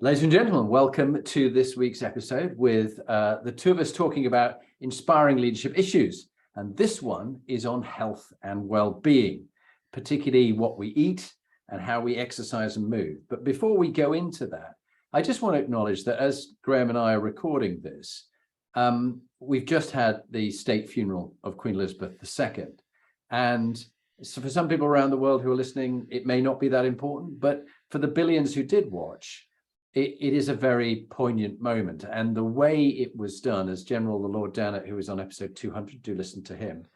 Ladies and gentlemen, welcome to this week's episode with the two of us talking about inspiring leadership issues. And this one is on health and well-being, particularly what we eat and how we exercise and move. But before we go into that, I just want to acknowledge that as Graham and I are recording this, we've just had the state funeral of Queen Elizabeth II. And so for some people around the world who are listening, it may not be that important, but for the billions who did watch, it is a very poignant moment. And the way it was done, as General the Lord Dannatt, who was on episode 200, do listen to him,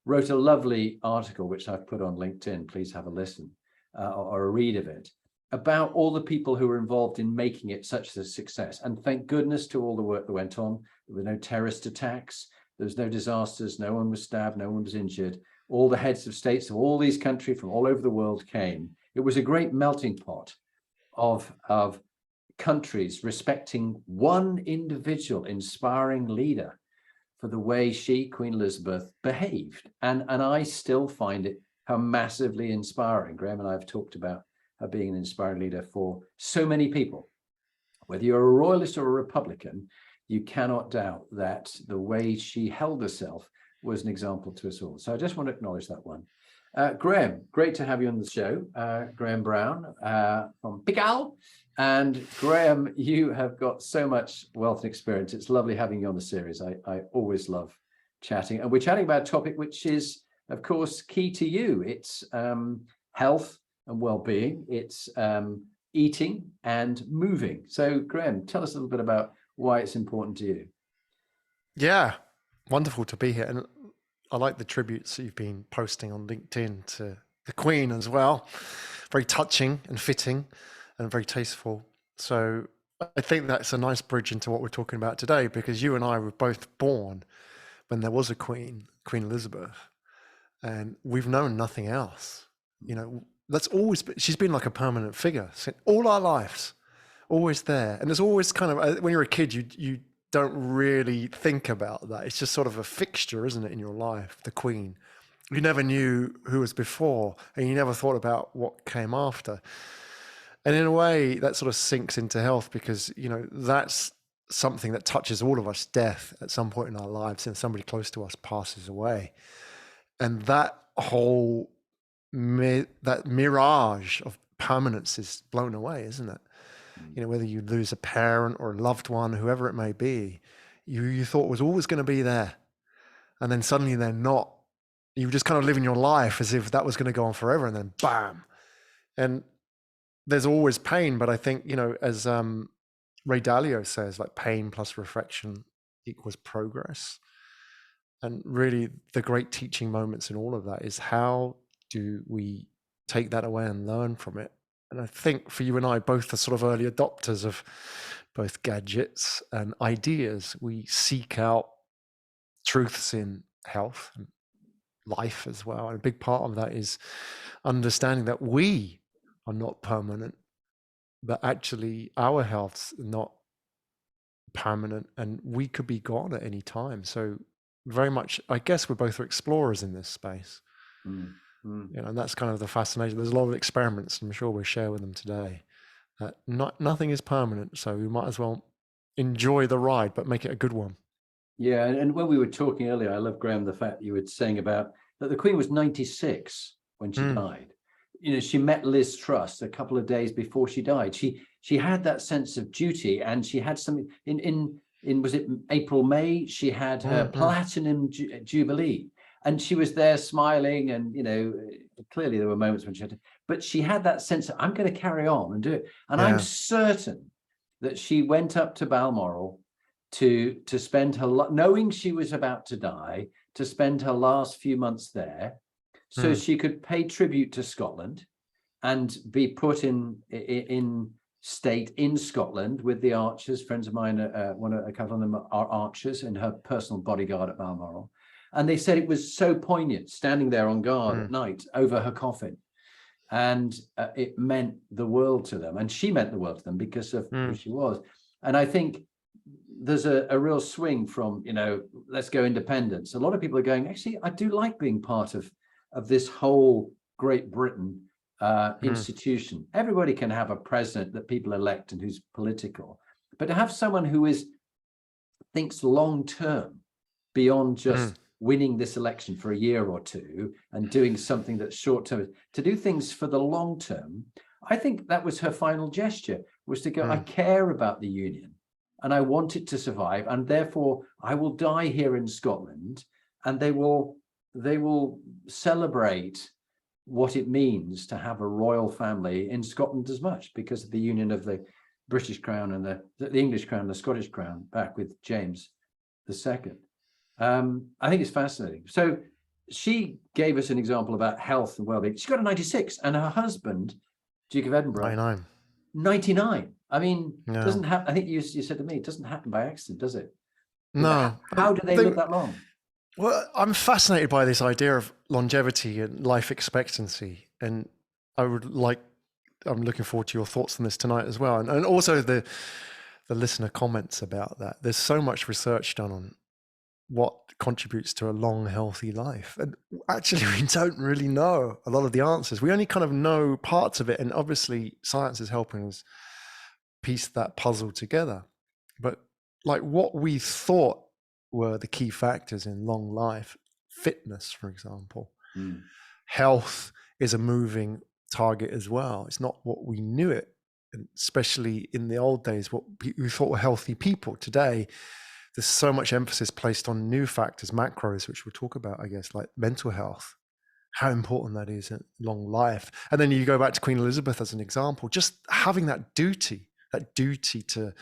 wrote a lovely article, which I've put on LinkedIn, please have a listen or a read of it, about all the people who were involved in making it such a success. And thank goodness to all the work that went on. There were no terrorist attacks, there was no disasters, no one was stabbed, no one was injured. All the heads of states of all these countries from all over the world came. It was a great melting pot of countries respecting one individual, inspiring leader for the way she, Queen Elizabeth, behaved. And I still find it her massively inspiring. Graham and I have talked about her being an inspiring leader for so many people. Whether you're a royalist or a Republican, you cannot doubt that the way she held herself was an example to us all. So I just want to acknowledge that one. Graham, great to have you on the show. Graham Brown from Pigal. And Graham, you have got so much wealth and experience. It's lovely having you on the series. I always love chatting. And we're chatting about a topic which is, of course, key to you. It's health and well-being. It's eating and moving. So Graham, tell us a little bit about why it's important to you. Yeah, wonderful to be here. And I like the tributes that you've been posting on LinkedIn to the Queen as well. Very touching and fitting and very tasteful. So I think that's a nice bridge into what we're talking about today, because you and I were both born when there was a Queen, Queen Elizabeth, and we've known nothing else. You know, that's always been, she's been like a permanent figure all our lives, always there. And there's always kind of, when you're a kid, you don't really think about that. It's just sort of a fixture, isn't it, in your life, the Queen. You never knew who was before, and you never thought about what came after. And in a way, that sort of sinks into health, because, you know, that's something that touches all of us, death at some point in our lives, and somebody close to us passes away. And that whole, that mirage of permanence is blown away, isn't it? You know, whether you lose a parent or a loved one, whoever it may be, you thought was always going to be there. And then suddenly they're not. You just kind of living your life as if that was going to go on forever, and then bam. And there's always pain, but I think, you know, as Ray Dalio says, like, pain plus reflection equals progress. And really the great teaching moments in all of that is, how do we take that away and learn from it? And I think for you and I, both are sort of early adopters of both gadgets and ideas. We seek out truths in health and life as well. And a big part of that is understanding that we are not permanent, but actually our health's not permanent, and we could be gone at any time. So very much, I guess, we're both explorers in this space. You know, and that's kind of the fascination. There's a lot of experiments, I'm sure we'll share with them today. Nothing is permanent, so we might as well enjoy the ride, but make it a good one. Yeah, and when we were talking earlier, I love, Graham, the fact you were saying about that the Queen was 96 when she died. You know, she met Liz Truss a couple of days before she died. She had that sense of duty, and she had something in was it April, May? She had her platinum jubilee, and she was there smiling, and, you know, clearly there were moments when she had to, but she had that sense of, I'm going to carry on and do it. And I'm certain that she went up to Balmoral to spend her, knowing she was about to die, to spend her last few months there, so she could pay tribute to Scotland and be put in state in Scotland with the archers. Friends of mine, a couple of them are archers, and her personal bodyguard at Balmoral. And they said it was so poignant, standing there on guard at night over her coffin. And it meant the world to them. And she meant the world to them because of who she was. And I think there's a real swing from, you know, let's go independence. A lot of people are going, actually, I do like being part of this whole Great Britain institution. Everybody can have a president that people elect and who's political, but to have someone who thinks long term beyond just winning this election for a year or two and doing something that's short term, to do things for the long term. I think that was her final gesture, was to go, I care about the union and I want it to survive, and therefore I will die here in Scotland, and they will celebrate what it means to have a royal family in Scotland as much, because of the union of the British crown and the English crown, the Scottish crown, back with James II. I think it's fascinating. So she gave us an example about health and well-being. She got a 96, and her husband, Duke of Edinburgh, 99. I mean, doesn't happen. I think you said to me, it doesn't happen by accident, does it? No. How do they live that long? Well, I'm fascinated by this idea of longevity and life expectancy, and I'm looking forward to your thoughts on this tonight as well, and also the listener comments about that. There's so much research done on what contributes to a long, healthy life, and actually we don't really know a lot of the answers. We only kind of know parts of it, and obviously science is helping us piece that puzzle together. But like what we thought were the key factors in long life, fitness, for example, health is a moving target as well. It's not what we knew it, and especially in the old days, what we thought were healthy people. Today, there's so much emphasis placed on new factors, macros, which we'll talk about, I guess, like mental health, how important that is in long life. And then you go back to Queen Elizabeth as an example, just having that duty to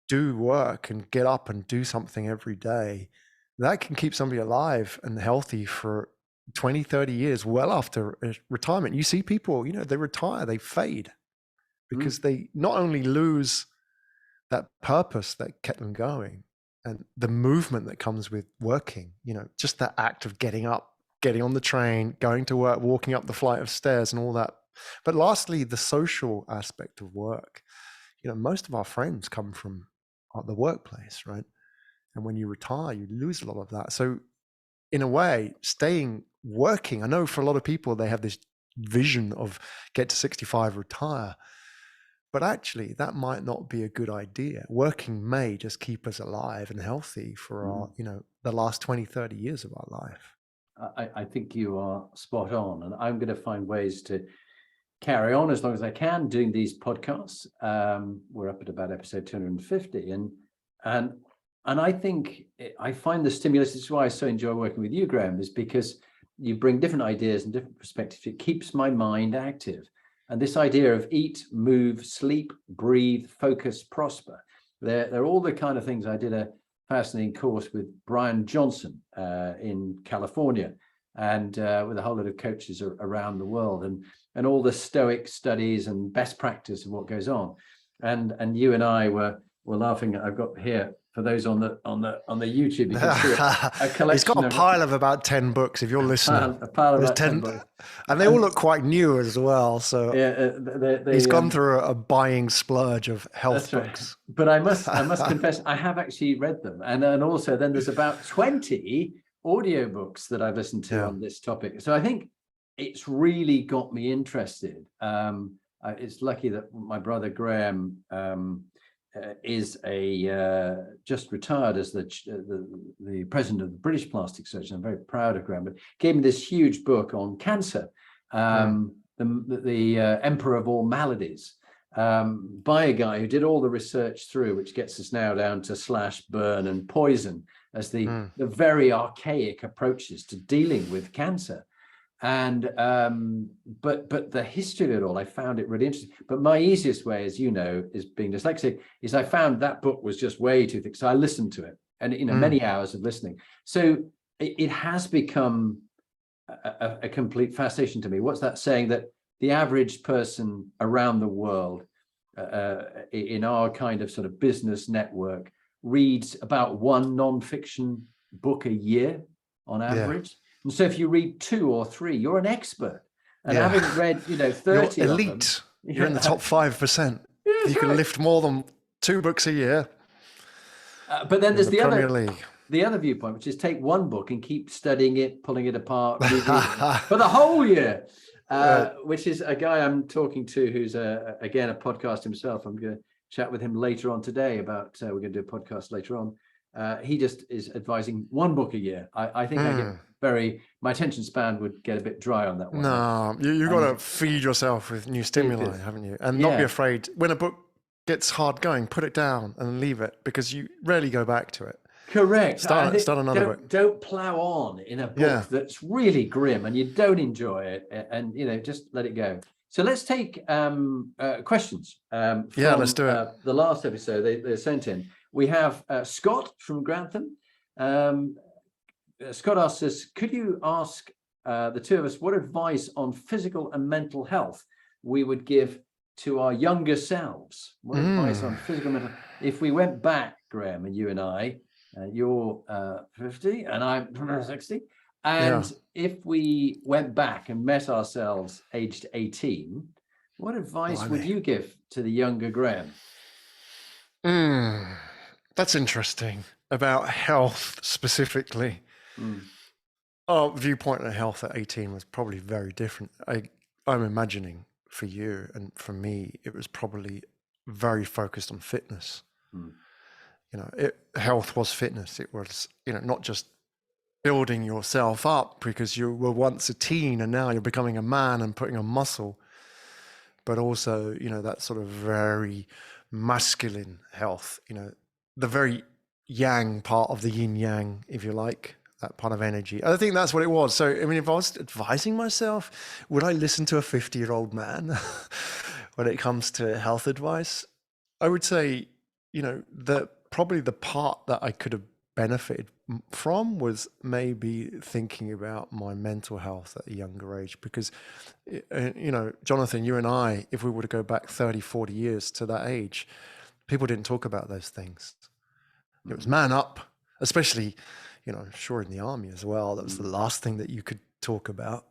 do work and get up and do something every day, that can keep somebody alive and healthy for 20, 30 years, well after retirement. You see people, they retire, they fade, because they not only lose that purpose that kept them going and the movement that comes with working, just that act of getting up, getting on the train, going to work, walking up the flight of stairs and all that. But lastly, the social aspect of work. Most of our friends come from the workplace, right? And when you retire, you lose a lot of that. So in a way, staying working, I know for a lot of people, they have this vision of get to 65, retire, but actually that might not be a good idea. Working may just keep us alive and healthy for our, the last 20, 30 years of our life. I think you are spot on, and I'm going to find ways to carry on as long as I can doing these podcasts. We're up at about episode 250, and I think I find the stimulus. This is why I so enjoy working with you, Graham, is because you bring different ideas and different perspectives. It keeps my mind active, and this idea of eat, move, sleep, breathe, focus, prosper. They're all the kind of things. I did a fascinating course with Brian Johnson in California, and with a whole lot of coaches around the world, and all the stoic studies and best practice of what goes on. And you and I were laughing. I've got here, for those on the YouTube, you can see a collection. He's got a pile of about 10 books if you're listening. A pile of about 10 books. And they all look quite new as well. So yeah, he's gone through a buying splurge of health books. Right. But I must confess, I have actually read them. And also then there's about 20 audiobooks that I've listened to on this topic. So I think it's really got me interested. It's lucky that my brother Graham is just retired as the president of the British Plastic Surgeons. I'm very proud of Graham, but gave me this huge book on cancer, the Emperor of All Maladies, by a guy who did all the research through, which gets us now down to slash, burn, and poison as the very archaic approaches to dealing with cancer. And but the history of it all, I found it really interesting. But my easiest way, as you know, is being dyslexic, is I found that book was just way too thick, so I listened to it, and many hours of listening. So it has become a complete fascination to me. What's that saying, that the average person around the world in our kind of sort of business network reads about one non-fiction book a year on average? And so if you read 2 or 3, you're an expert. And having read, 30 you're elite. You're in the top 5%. You can lift more than 2 books a year. But then there's the other viewpoint, which is take one book and keep studying it, pulling it apart for the whole year. which is a guy I'm talking to who's again a podcast himself. I'm going to chat with him later on today about we're going to do a podcast later on. He just is advising one book a year. I think I get my attention span would get a bit dry on that one. No, you got to feed yourself with new stimuli, haven't you? And not be afraid when a book gets hard going, put it down and leave it, because you rarely go back to it. Correct. Start another book. Don't plow on in a book that's really grim and you don't enjoy it, and just let it go. So let's take questions. From, let's do it. The last episode they sent in. We have Scott from Grantham. Scott asks us, could you ask the two of us what advice on physical and mental health we would give to our younger selves? What advice on physical and mental, if we went back, Graham, and you and I, you're 50 and I'm 60, and if we went back and met ourselves aged 18, what advice would you give to the younger Graham? That's interesting. About health specifically. Our viewpoint on health at 18 was probably very different. I'm imagining for you and for me, it was probably very focused on fitness. Health was fitness. It was, not just building yourself up because you were once a teen and now you're becoming a man and putting on muscle, but also, that sort of very masculine health, the very yang part of the yin yang, if you like, that part of energy. I think that's what it was. So, if I was advising myself, would I listen to a 50-year-old man when it comes to health advice? I would say, probably the part that I could have benefited from was maybe thinking about my mental health at a younger age, because, Jonathan, you and I, if we were to go back 30, 40 years to that age, people didn't talk about those things. It was man up, especially, I'm sure in the army as well. That was the last thing that you could talk about.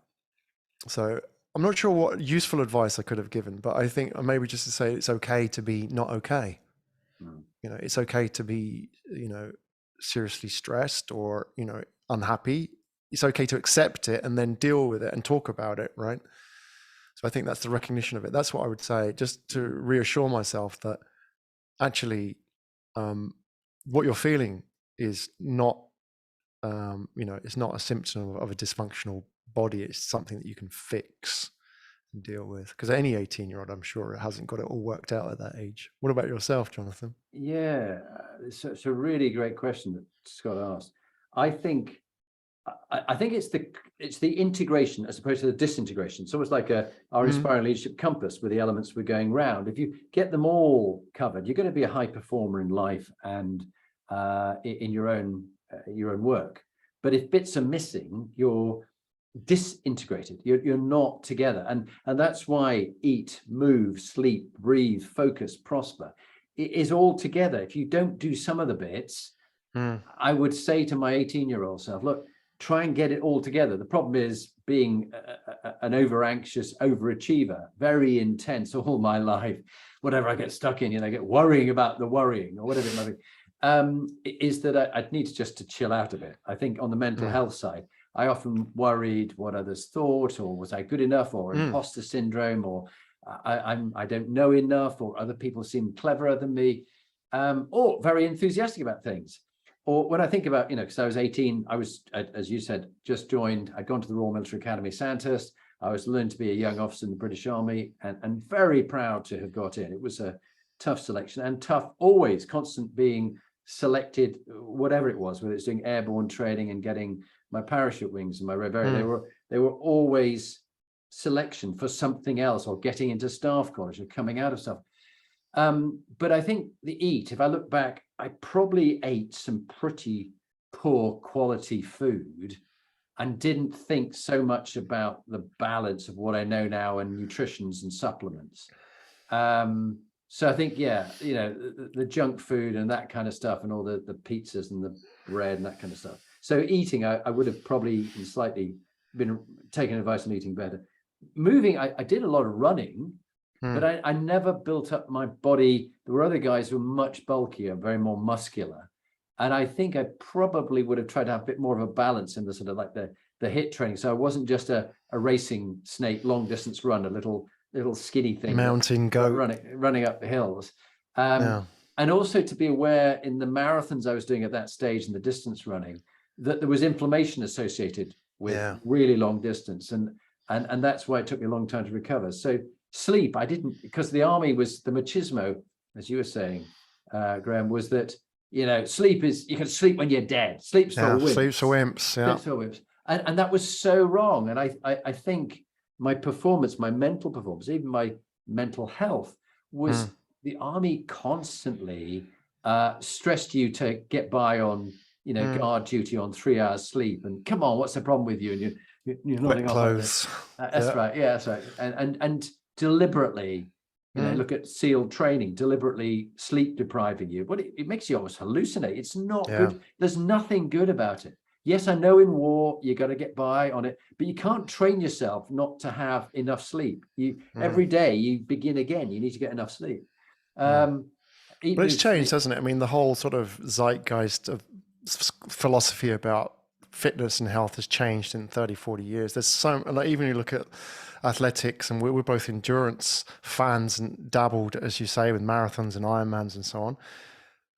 So I'm not sure what useful advice I could have given, but I think maybe just to say it's okay to be not okay. It's okay to be, seriously stressed or, unhappy. It's okay to accept it and then deal with it and talk about it, right? So I think that's the recognition of it. That's what I would say, just to reassure myself that actually what you're feeling is not, it's not a symptom of a dysfunctional body. It's something that you can fix and deal with. Because any 18-year-old, I'm sure, it hasn't got it all worked out at that age. What about yourself, Jonathan? Yeah, it's a really great question that Scott asked. I think it's the integration as opposed to the disintegration. It's almost like our inspiring leadership compass with the elements we're going round. If you get them all covered, you're going to be a high performer in life and in your own work. But if bits are missing, you're disintegrated. You're not together, and that's why eat, move, sleep, breathe, focus, prosper. It is all together. If you don't do some of the bits, I would say to my 18-year-old self, look, try and get it all together. The problem is being an over-anxious overachiever, very intense all my life. Whatever I get stuck in, I get worrying about the worrying or whatever it might be, is that I'd need to chill out a bit. I think on the mental health side, I often worried what others thought, or was I good enough, or imposter syndrome, or I don't know enough, or other people seem cleverer than me, or very enthusiastic about things. Or when I think about, because I was 18, I was, as you said, just joined, I'd gone to the Royal Military Academy, Sandhurst. I was learned to be a young officer in the British Army, and very proud to have got in. It was a tough selection, and tough, always constant being selected, whatever it was, whether it's doing airborne training and getting my parachute wings and my red beret, they were always selection for something else, or getting into staff college or coming out of stuff. But I think the eat, if I look back, I probably ate some pretty poor quality food and didn't think so much about the balance of what I know now and nutritions and supplements. So I think, the junk food and that kind of stuff, and all the pizzas and the bread and that kind of stuff. So eating, I would have probably slightly been taking advice on eating better. Moving, I did a lot of running, but I never built up my body. There were other guys who were much bulkier, very more muscular. And I think I probably would have tried to have a bit more of a balance in the sort of like the the HIIT training. So I wasn't just a racing snake, long distance run, a little skinny thing, mountain goat running up the hills. Yeah. And also to be aware in the marathons I was doing at that stage in the distance running, that there was inflammation associated with really long distance. And that's why it took me a long time to recover. So sleep, I didn't, because the army was the machismo, as you were saying, Graham, was that, sleep is, you can sleep when you're dead. Sleep's for wimps. Sleep's for wimps. Yeah. Sleep's for wimps. And that was so wrong. And I think my performance, my mental performance, even my mental health was the army constantly stressed you to get by on, guard duty on 3 hours sleep. And come on, what's the problem with you? And you're nodding off. Clothes. That's right. Yeah, that's right. And deliberately, look at SEAL training, deliberately sleep depriving you. But it makes you almost hallucinate. It's not good. There's nothing good about it. Yes, I know in war, you got to get by on it, but you can't train yourself not to have enough sleep. Every day you begin again, you need to get enough sleep. But it's changed, hasn't it? I mean, the whole sort of zeitgeist of philosophy about fitness and health has changed in 30, 40 years. There's so, like, even you look at athletics, and we're both endurance fans and dabbled, as you say, with marathons and ironmans and so on,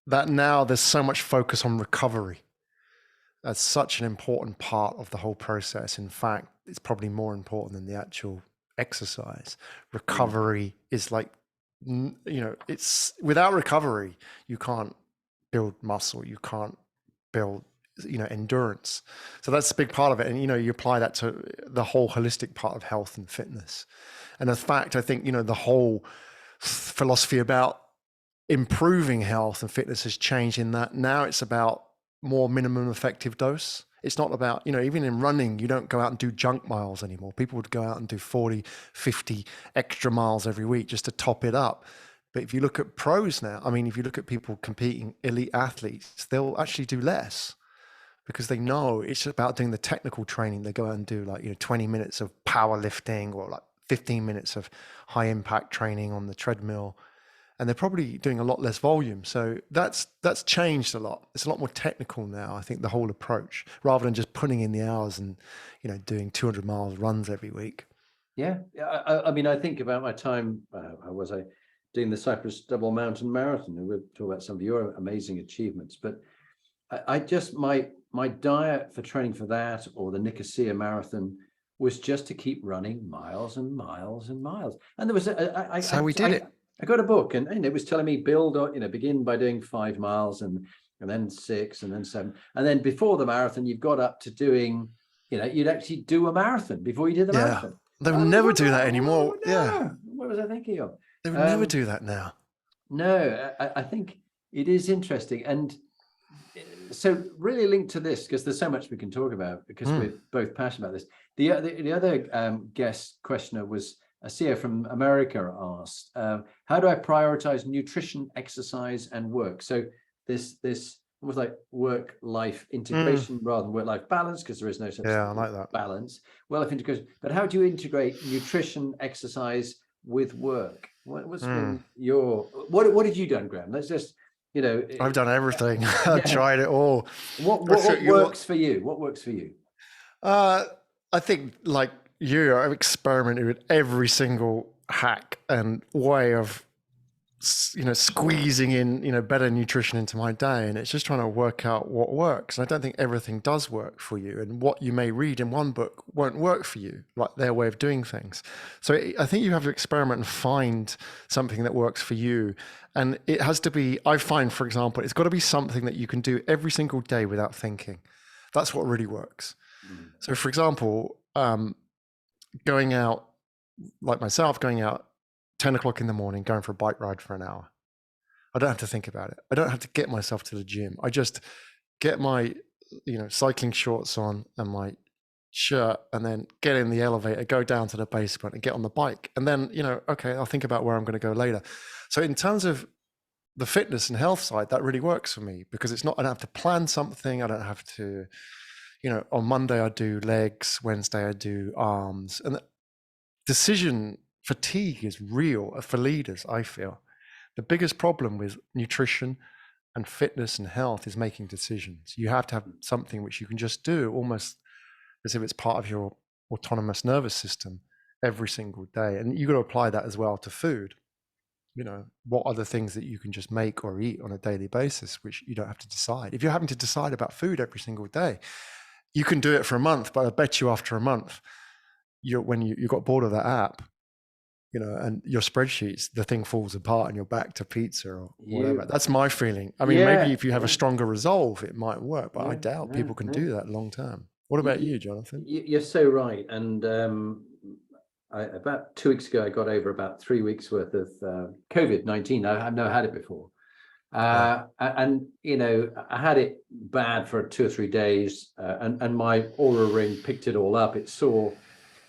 that now there's so much focus on recovery. That's such an important part of the whole process. In fact, it's probably more important than the actual exercise. Recovery is like, it's without recovery, you can't build muscle, you can't build, endurance. So that's a big part of it. And, you apply that to the whole holistic part of health and fitness. And in fact, I think, the whole philosophy about improving health and fitness has changed in that now it's about more minimum effective dose. It's not about, even in running, you don't go out and do junk miles anymore. People would go out and do 40, 50 extra miles every week just to top it up. But if you look at pros now, if you look at people competing, elite athletes, they'll actually do less because they know it's about doing the technical training. They go out and do 20 minutes of powerlifting or 15 minutes of high impact training on the treadmill. And they're probably doing a lot less volume. So that's changed a lot. It's a lot more technical now, I think, the whole approach, rather than just putting in the hours and, doing 200 miles runs every week. Yeah. I think about my time, how was I doing the Cyprus Double Mountain Marathon? And we'll talk about some of your amazing achievements. But I just, my diet for training for that or the Nicosia Marathon was just to keep running miles and miles and miles. And there was, that's how we did it. I got a book and it was telling me begin by doing 5 miles and then 6 and then 7. And then before the marathon, you've got up to doing, you'd actually do a marathon before you did the marathon. They would never do that anymore. No. Yeah. What was I thinking of? They would never do that now. No, I think it is interesting. And so really linked to this, because there's so much we can talk about because we're both passionate about this. The other guest questioner was a CEO from America asked, how do I prioritize nutrition, exercise, and work? So this almost like work-life integration rather than work-life balance, because there is no such I like that. balance. Well-life integration. But how do you integrate nutrition, exercise with work? What's been what have you done, Graham? Let's just, I've done everything. I've tried it all. What works for you? What works for you? I think I've experimented with every single hack and way of, squeezing in, better nutrition into my day. And it's just trying to work out what works. And I don't think everything does work for you. And what you may read in one book won't work for you, like their way of doing things. So I think you have to experiment and find something that works for you. And it has to be, I find, for example, it's got to be something that you can do every single day without thinking. That's what really works. So for example, going out, like myself, going out 10 o'clock in the morning, going for a bike ride for an hour. I don't have to think about it. I don't have to get myself to the gym. I just get my, cycling shorts on and my shirt and then get in the elevator, go down to the basement and get on the bike. And then, okay, I'll think about where I'm going to go later. So in terms of the fitness and health side, that really works for me because it's not, I don't have to plan something. I don't have to, on Monday I do legs, Wednesday I do arms. And decision fatigue is real for leaders, I feel. The biggest problem with nutrition and fitness and health is making decisions. You have to have something which you can just do almost as if it's part of your autonomous nervous system every single day. And you've got to apply that as well to food. You know, what are the things that you can just make or eat on a daily basis, which you don't have to decide? If you're having to decide about food every single day, you can do it for a month, but I bet you after a month, when you got bored of that app, you know, and your spreadsheets, the thing falls apart and you're back to pizza or whatever. That's my feeling. I mean, maybe if you have a stronger resolve, it might work, but I doubt people can do that long term. What about you, Jonathan? You're so right. And about 2 weeks ago, I got over about 3 weeks worth of COVID-19. I've never had it before. And, you know, I had it bad for 2 or 3 days and my Oura ring picked it all up. It saw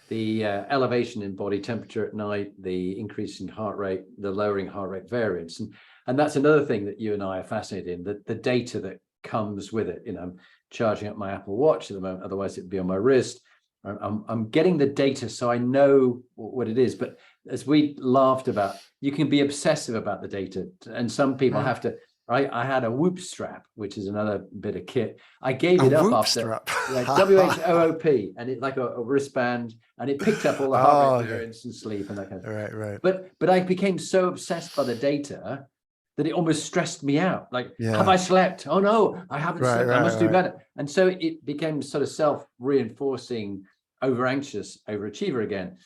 the elevation in body temperature at night, the increase in heart rate, the lowering heart rate variance. And that's another thing that you and I are fascinated in, the data that comes with it. You know, I'm charging up my Apple Watch at the moment, otherwise it'd be on my wrist. I'm getting the data so I know what it is. But as we laughed about, you can be obsessive about the data. And some people have to, I had a Whoop strap, which is another bit of kit. I gave it up after WHOOP, and it's like a wristband, and it picked up all the heart rate variance and sleep and that kind of thing. Right. But I became so obsessed by the data that it almost stressed me out. Like, have I slept? Oh no, I haven't slept. I must do better. And so it became sort of self-reinforcing, over-anxious overachiever again.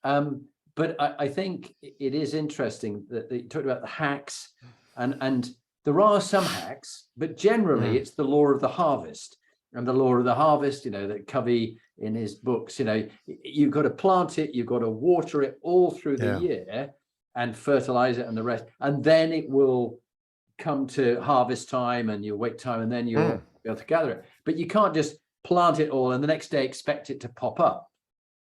But I think it is interesting that you talked about the hacks, and there are some hacks, but generally it's the law of the harvest. And the law of the harvest, you know, that Covey in his books, you know, you've got to plant it, you've got to water it all through the year and fertilize it and the rest. And then it will come to harvest time and your wait time, and then you'll be able to gather it. But you can't just plant it all and the next day expect it to pop up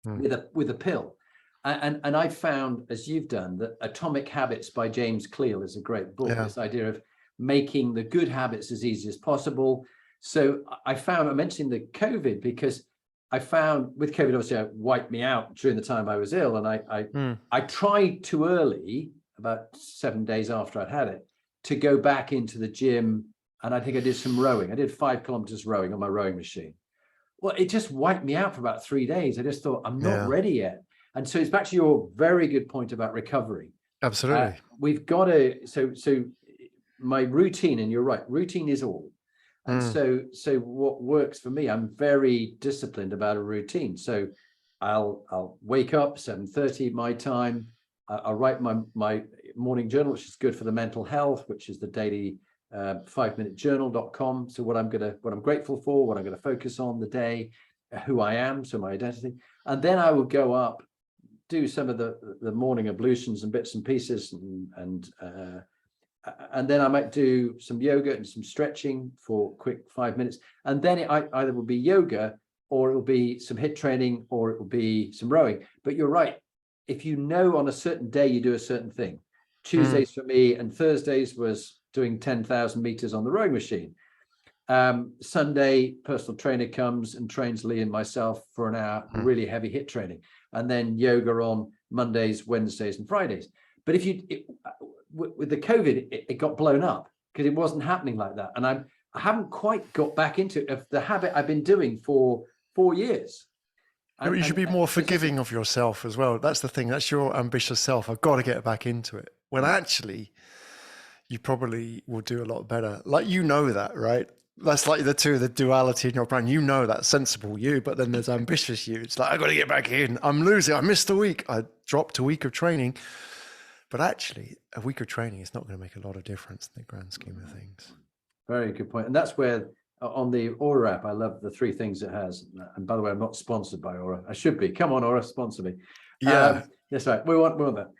with a pill. And I found, as you've done, that Atomic Habits by James Clear is a great book. This idea of making the good habits as easy as possible. So I mentioned the COVID because I found with COVID, obviously, it wiped me out during the time I was ill. And I tried too early, about 7 days after I'd had it, to go back into the gym. And I think I did some rowing. I did 5 kilometers rowing on my rowing machine. Well, it just wiped me out for about 3 days. I just thought, I'm not ready yet. And so it's back to your very good point about recovery. Absolutely. We've got to, so my routine, and you're right, routine is all. And so what works for me, I'm very disciplined about a routine. So I'll wake up 7:30 my time. I'll write my morning journal, which is good for the mental health, which is the daily 5minutejournal.com. So what I'm grateful for, what I'm going to focus on the day, who I am, so my identity. And then I will go up, do some of the morning ablutions and bits and pieces, and then I might do some yoga and some stretching for quick 5 minutes. And then it either will be yoga, or it will be some HIIT training, or it will be some rowing. But you're right. If you know on a certain day you do a certain thing, Tuesdays for me and Thursdays was doing 10,000 meters on the rowing machine. Sunday, personal trainer comes and trains Lee and myself for an hour, really heavy HIIT training. And then yoga on Mondays, Wednesdays, and Fridays. But with the COVID, it got blown up because it wasn't happening like that. And I haven't quite got back into the habit I've been doing for 4 years. And you should be more forgiving of yourself as well. That's the thing. That's your ambitious self. I've got to get back into it. When actually, you probably will do a lot better. Like, you know that, right? That's like the duality in your brain. You know that sensible you, but then there's ambitious you. It's like, I got to get back in. I'm losing. I missed a week. I dropped a week of training. But actually, a week of training is not going to make a lot of difference in the grand scheme of things. Very good point. And that's where on the Aura app, I love the 3 things it has. And by the way, I'm not sponsored by Aura. I should be. Come on, Aura, sponsor me. Yeah. That's right. We want that.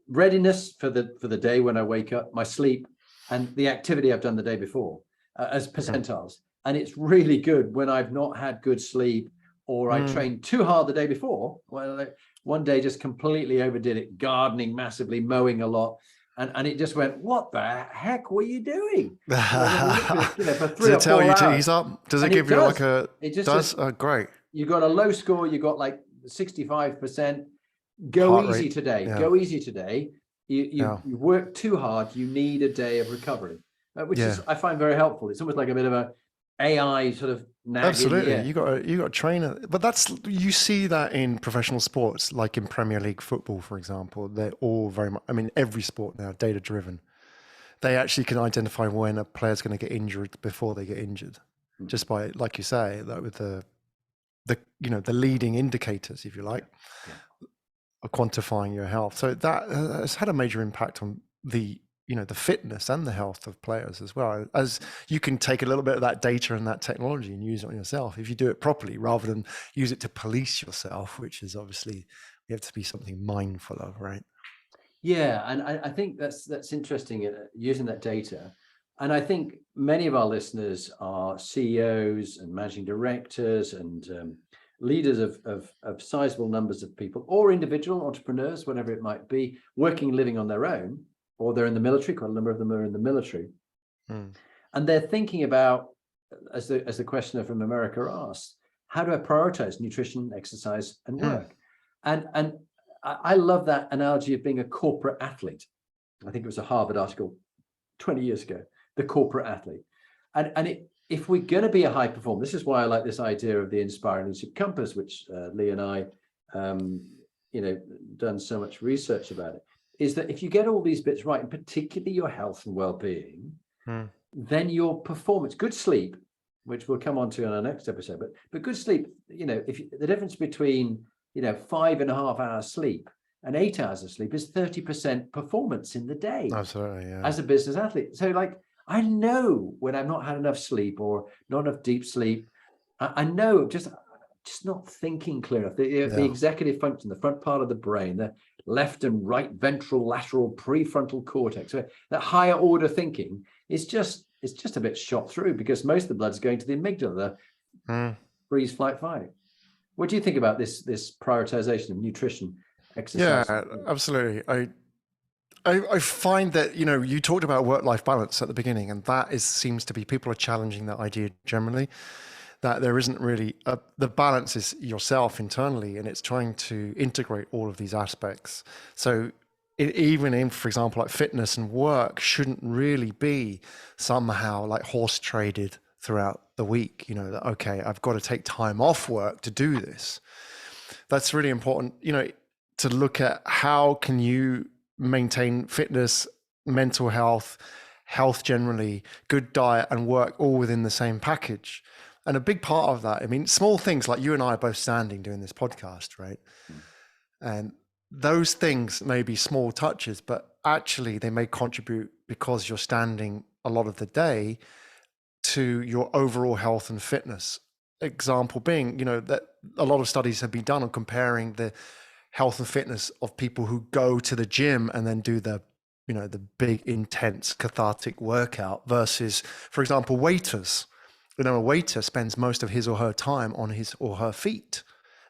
Readiness for the day when I wake up, my sleep, and the activity I've done the day before as percentiles. And it's really good when I've not had good sleep, or I trained too hard the day before. Well, one day just completely overdid it, gardening massively, mowing a lot. And it just went, what the heck were you doing? For 3 Does it tell you hours. to ease up? Does it give you like a... It just does? Oh, great. You got a low score. You got like 65%. Go easy today. Yeah. Go easy today. You work too hard. You need a day of recovery, which is, I find, very helpful. It's almost like a bit of AI sort of nagging. Absolutely. Yeah. You got a trainer, but you see that in professional sports, like in Premier League football, for example. They're all very much, I mean, every sport now, data driven. They actually can identify when a player's going to get injured before they get injured, just by, like you say, that with the the leading indicators, if you like, of quantifying your health. So that has had a major impact on the the fitness and the health of players as well. As you can take a little bit of that data and that technology and use it on yourself if you do it properly, rather than use it to police yourself, which is obviously you have to be something mindful of, right? Yeah, and I think that's interesting, using that data. And I think many of our listeners are CEOs and managing directors and leaders of sizable numbers of people, or individual entrepreneurs, whatever it might be, working, living on their own, or they're in the military. Quite a number of them are in the military, and they're thinking about, as the questioner from America asked, how do I prioritize nutrition, exercise, and work? And I love that analogy of being a corporate athlete. I think it was a Harvard article 20 years ago, the corporate athlete. And if we're going to be a high performer, this is why I like this idea of the Inspiring Leadership Compass, which Lee and I, done so much research about it, is that if you get all these bits right, and particularly your health and well-being, then your performance, good sleep, which we'll come on to in our next episode, but good sleep, if the difference between 5.5 hours sleep and 8 hours of sleep is 30% performance in the day. Absolutely, yeah. As a business athlete. So I know when I've not had enough sleep or not enough deep sleep, I know just not thinking clear enough. The executive function, the front part of the brain, the left and right ventral, lateral, prefrontal cortex, so that higher order thinking is just a bit shot through, because most of the blood's going to the amygdala, the freeze, flight, fight. What do you think about this prioritization of nutrition, exercise? Yeah, absolutely. I find that, you talked about work-life balance at the beginning, and that seems to be, people are challenging that idea generally, that there isn't really, the balance is yourself internally, and it's trying to integrate all of these aspects. So even in, for example, like fitness and work shouldn't really be somehow like horse traded throughout the week, that, okay, I've got to take time off work to do this. That's really important, to look at how can you maintain fitness, mental health generally, good diet and work all within the same package. And a big part of that, I mean, small things like you and I are both standing doing this podcast, right? And those things may be small touches, but actually they may contribute, because you're standing a lot of the day, to your overall health and fitness. Example being, that a lot of studies have been done on comparing the health and fitness of people who go to the gym and then do the big intense cathartic workout versus, for example, waiters. A waiter spends most of his or her time on his or her feet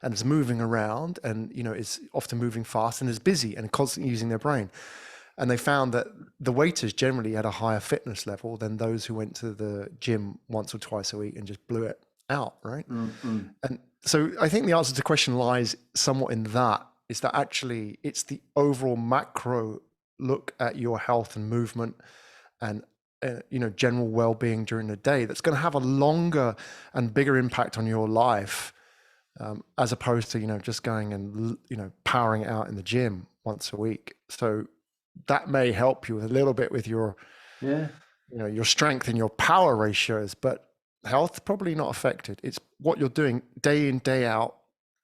and is moving around, and is often moving fast and is busy and constantly using their brain. And they found that the waiters generally had a higher fitness level than those who went to the gym once or twice a week and just blew it out, right? And so I think the answer to the question lies somewhat in that, is that actually it's the overall macro look at your health and movement and general well-being during the day that's going to have a longer and bigger impact on your life, as opposed to just going and powering it out in the gym once a week. So that may help you a little bit with your your strength and your power ratios, but health probably not affected. It's what you're doing day in, day out,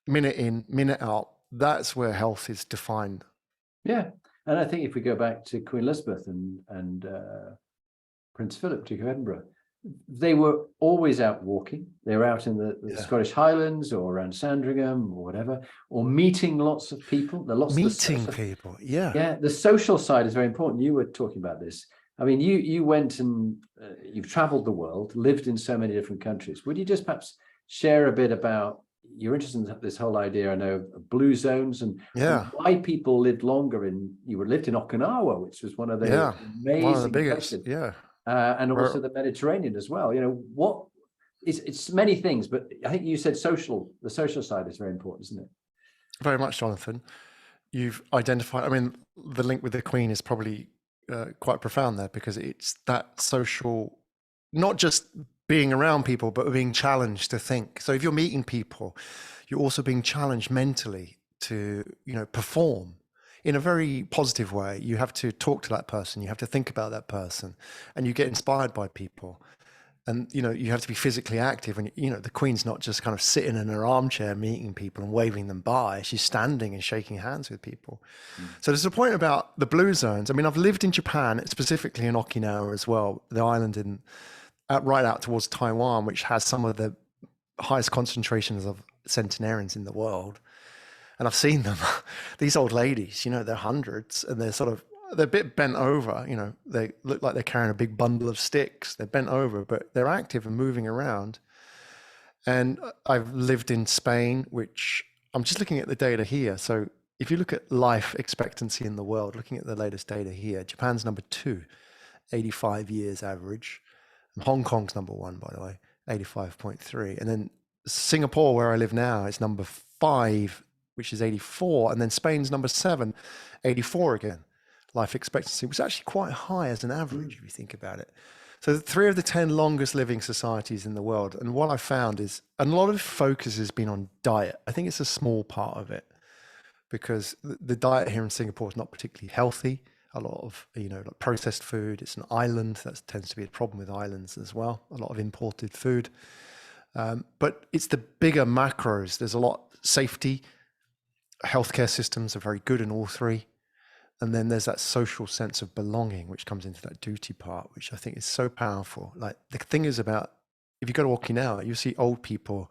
minute in, minute out. That's where health is defined. Yeah, and I think if we go back to Queen Elizabeth and Prince Philip, Duke of Edinburgh, they were always out walking. They were out in the Scottish Highlands or around Sandringham or whatever, or meeting lots of people. People, yeah. Yeah, the social side is very important. You were talking about this. I mean, you went and you've traveled the world, lived in so many different countries. Would you just perhaps share a bit about your interest in this whole idea, I know, of blue zones and why people lived longer you lived in Okinawa, which was one of the amazing one of the biggest places. And also the Mediterranean as well. What it's many things, but I think you said the social side is very important, isn't it? Very much, Jonathan. You've identified, I mean, the link with the Queen is probably quite profound there, because it's that social, not just being around people, but being challenged to think. So if you're meeting people, you're also being challenged mentally to, perform in a very positive way. You have to talk to that person, you have to think about that person, and you get inspired by people. And, you have to be physically active. And, the Queen's not just kind of sitting in her armchair meeting people and waving them by. She's standing and shaking hands with people. So there's a point about the blue zones. I mean, I've lived in Japan, specifically in Okinawa as well, the island right out towards Taiwan, which has some of the highest concentrations of centenarians in the world. And I've seen them, these old ladies, they're hundreds, and they're a bit bent over, they look like they're carrying a big bundle of sticks. They're bent over, but they're active and moving around. And I've lived in Spain, which I'm just looking at the data here. So if you look at life expectancy in the world, looking at the latest data here, Japan's number 2, 85 years average. And Hong Kong's number 1, by the way, 85.3. And then Singapore, where I live now, is number 5, which is 84. And then Spain's number 7, 84 again. Life expectancy was actually quite high as an average, if you think about it. So 3 of the 10 longest living societies in the world. And what I found is a lot of focus has been on diet. I think it's a small part of it, because the diet here in Singapore is not particularly healthy. A lot of, like processed food. It's an island. That tends to be a problem with islands as well. A lot of imported food. But it's the bigger macros. There's a lot safety. Healthcare systems are very good in all 3. And then there's that social sense of belonging, which comes into that duty part, which I think is so powerful. Like, the thing is about, if you go to Okinawa, you see old people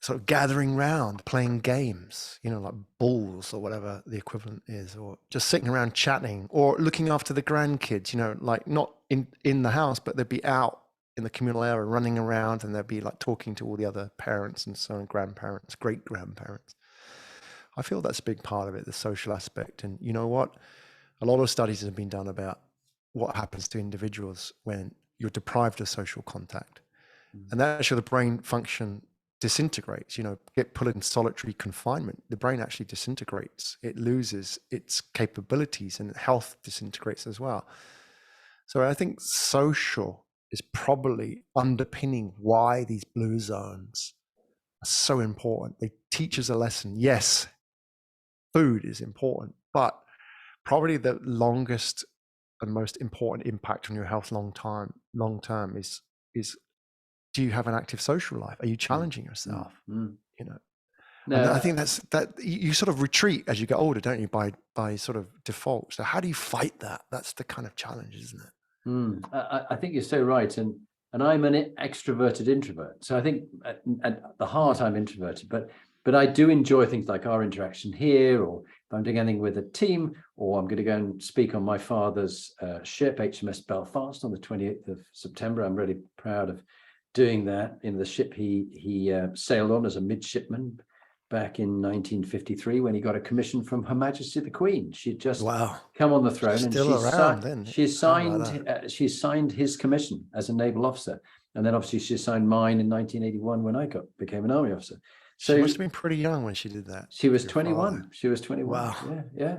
sort of gathering round, playing games, like balls or whatever the equivalent is, or just sitting around chatting or looking after the grandkids, like not in the house, but they'd be out in the communal area running around, and they'd be like talking to all the other parents and so on, grandparents, great grandparents. I feel that's a big part of it, the social aspect. And you know what? A lot of studies have been done about what happens to individuals when you're deprived of social contact. And actually the brain function disintegrates, get put in solitary confinement. The brain actually disintegrates. It loses its capabilities, and health disintegrates as well. So I think social is probably underpinning why these blue zones are so important. They teach us a lesson. Yes, food is important, but probably the longest and most important impact on your health long term is do you have an active social life? Are you challenging yourself? No, and I think that you sort of retreat as you get older, don't you, by sort of default. So how do you fight that? That's the kind of challenge, isn't it? I think you're so right. And I'm an extroverted introvert. So I think at the heart, I'm introverted, but I do enjoy things like our interaction here, or if I'm doing anything with a team, or I'm going to go and speak on my father's ship, HMS Belfast, on the 28th of September. I'm really proud of doing that in the ship he sailed on as a midshipman back in 1953, when he got a commission from Her Majesty the Queen. She'd just come on the throne, and she signed his commission as a naval officer, and then obviously she signed mine in 1981 when I became an army officer. So she must have been pretty young when she did that. She was 21. She was 21. Wow. Yeah.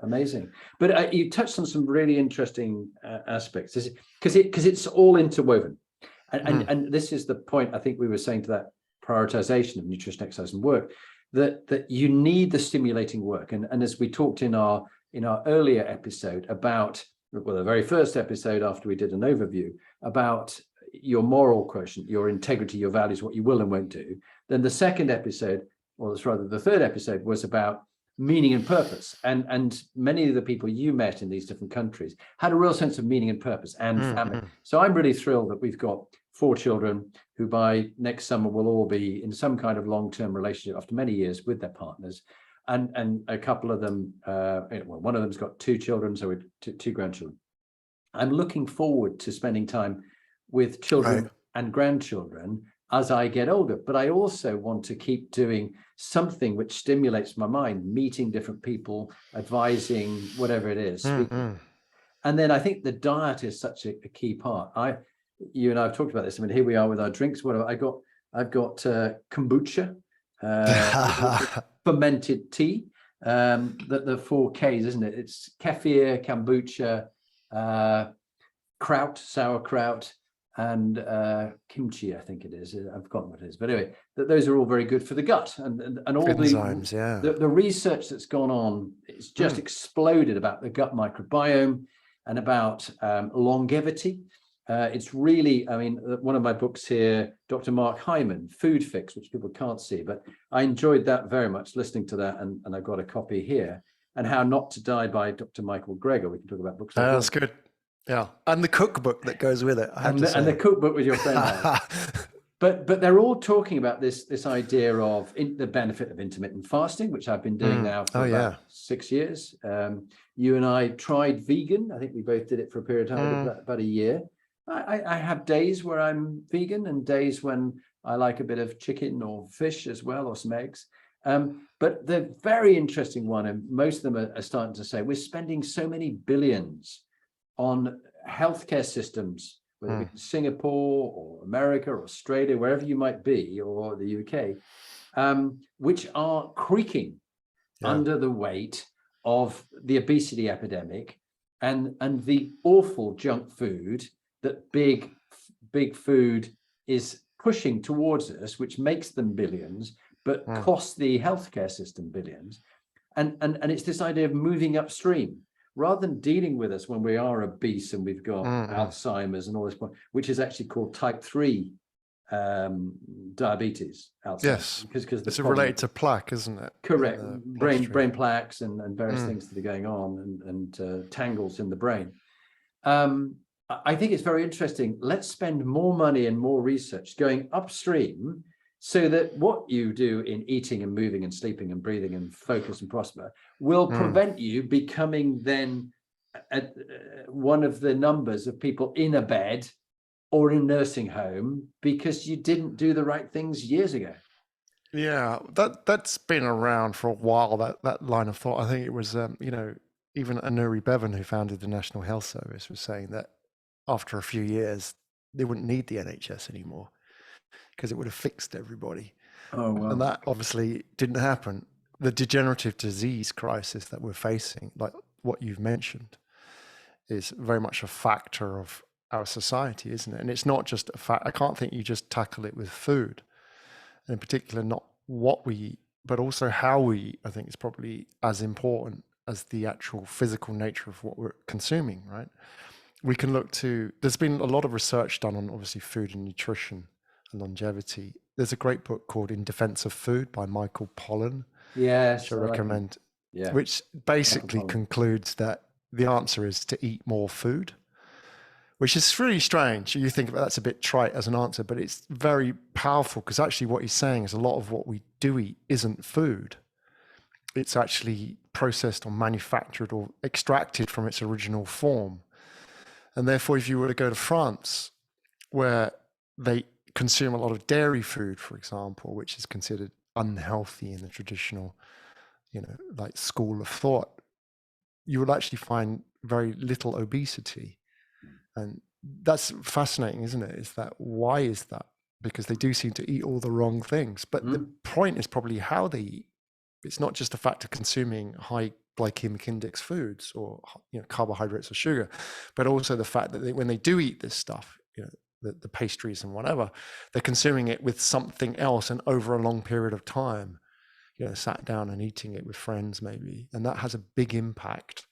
Amazing. But you touched on some really interesting aspects, because it's all interwoven. And this is the point I think we were saying to that prioritization of nutrition, exercise, and work, that you need the stimulating work. And as we talked in our earlier episode about, well, the very first episode after we did an overview about your moral quotient, your integrity, your values, what you will and won't do. Then the second episode, or rather the third episode, was about meaning and purpose. And many of the people you met in these different countries had a real sense of meaning and purpose and family. So I'm really thrilled that we've got 4 children who by next summer will all be in some kind of long-term relationship after many years with their partners. And a couple of them, one of them's got 2 children, so we're 2 grandchildren. I'm looking forward to spending time with children and grandchildren as I get older, but I also want to keep doing something which stimulates my mind, meeting different people, advising, whatever it is. And then I think the diet is such a key part. You and I have talked about this. I mean, here we are with our drinks. Whatever I've got kombucha, fermented tea. The 4 Ks, isn't it? It's kefir, kombucha, sauerkraut, and kimchi, I think it is. I've forgotten what it is, but anyway, those are all very good for the gut, and all enzymes, the research that's gone on, it's just exploded about the gut microbiome and about longevity. It's really, I mean, one of my books here, Dr. Mark Hyman, Food Fix, which people can't see, but I enjoyed that very much, listening to that, and I've got a copy here. And How Not to Die by Dr. Michael Greger. We can talk about books like that. That's good. Yeah, and the cookbook that goes with it. And the cookbook with your friend. But they're all talking about this idea of the benefit of intermittent fasting, which I've been doing now for about 6 years. You and I tried vegan. I think we both did it for a period of time, about a year. I have days where I'm vegan and days when I like a bit of chicken or fish as well, or some eggs. But the very interesting one, and most of them are starting to say, we're spending so many billions on healthcare systems, whether it's Singapore or America or Australia, wherever you might be, or the UK, which are creaking under the weight of the obesity epidemic and the awful junk food that big food is pushing towards us, which makes them billions, but costs the healthcare system billions. And it's this idea of moving upstream, rather than dealing with us when we are obese and we've got Alzheimer's and all this, which is actually called type 3 diabetes. Alzheimer's, yes, because it's related to plaque, isn't it? Correct. Brain plaques and various things that are going on, and tangles in the brain. I think it's very interesting. Let's spend more money and more research going upstream, so that what you do in eating and moving and sleeping and breathing and focus and prosper will prevent you becoming then one of the numbers of people in a bed or in a nursing home because you didn't do the right things years ago. Yeah, that's been around for a while, that line of thought. I think it was, even Anuri Bevan, who founded the National Health Service, was saying that after a few years, they wouldn't need the NHS anymore, because it would have fixed everybody. Oh, wow. And that obviously didn't happen. The degenerative disease crisis that we're facing, like what you've mentioned, is very much a factor of our society, isn't it? And it's not just a fact. I can't think you just tackle it with food, and in particular, not what we eat, but also how we eat. I think is probably as important as the actual physical nature of what we're consuming, right? We can look to, there's been a lot of research done on obviously food and nutrition and longevity. There's a great book called In Defense of Food by Michael Pollan. Yes, which I recommend, yeah. Which basically concludes that the answer is to eat more food, which is really strange. You think about that's a bit trite as an answer, but it's very powerful, because actually what he's saying is a lot of what we do eat isn't food. It's actually processed or manufactured or extracted from its original form. And therefore, if you were to go to France, where they consume a lot of dairy food, for example, which is considered unhealthy in the traditional, like school of thought, you will actually find very little obesity. And that's fascinating, isn't it? Is that, why is that? Because they do seem to eat all the wrong things. But the point is probably how they eat. It's not just the fact of consuming high glycemic index foods or carbohydrates or sugar, but also the fact that when they do eat this stuff, the pastries and whatever, they're consuming it with something else and over a long period of time, sat down and eating it with friends maybe. And that has a big impact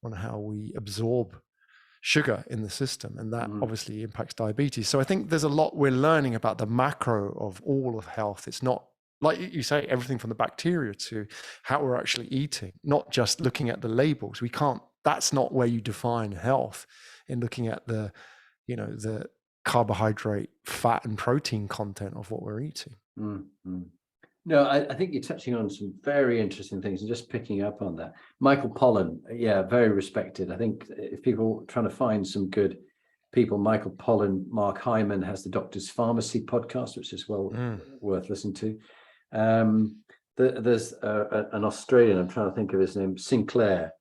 on how we absorb sugar in the system. And that obviously impacts diabetes. So I think there's a lot we're learning about the macro of all of health. It's not, like you say, everything from the bacteria to how we're actually eating, not just looking at the labels. That's not where you define health, in looking at the carbohydrate, fat and protein content of what we're eating. No, I think you're touching on some very interesting things, and just picking up on that. Michael Pollan, very respected. I think if people are trying to find some good people, Michael Pollan, Mark Hyman has the Doctor's Pharmacy podcast, which is worth listening to. There's an Australian, I'm trying to think of his name, Sinclair,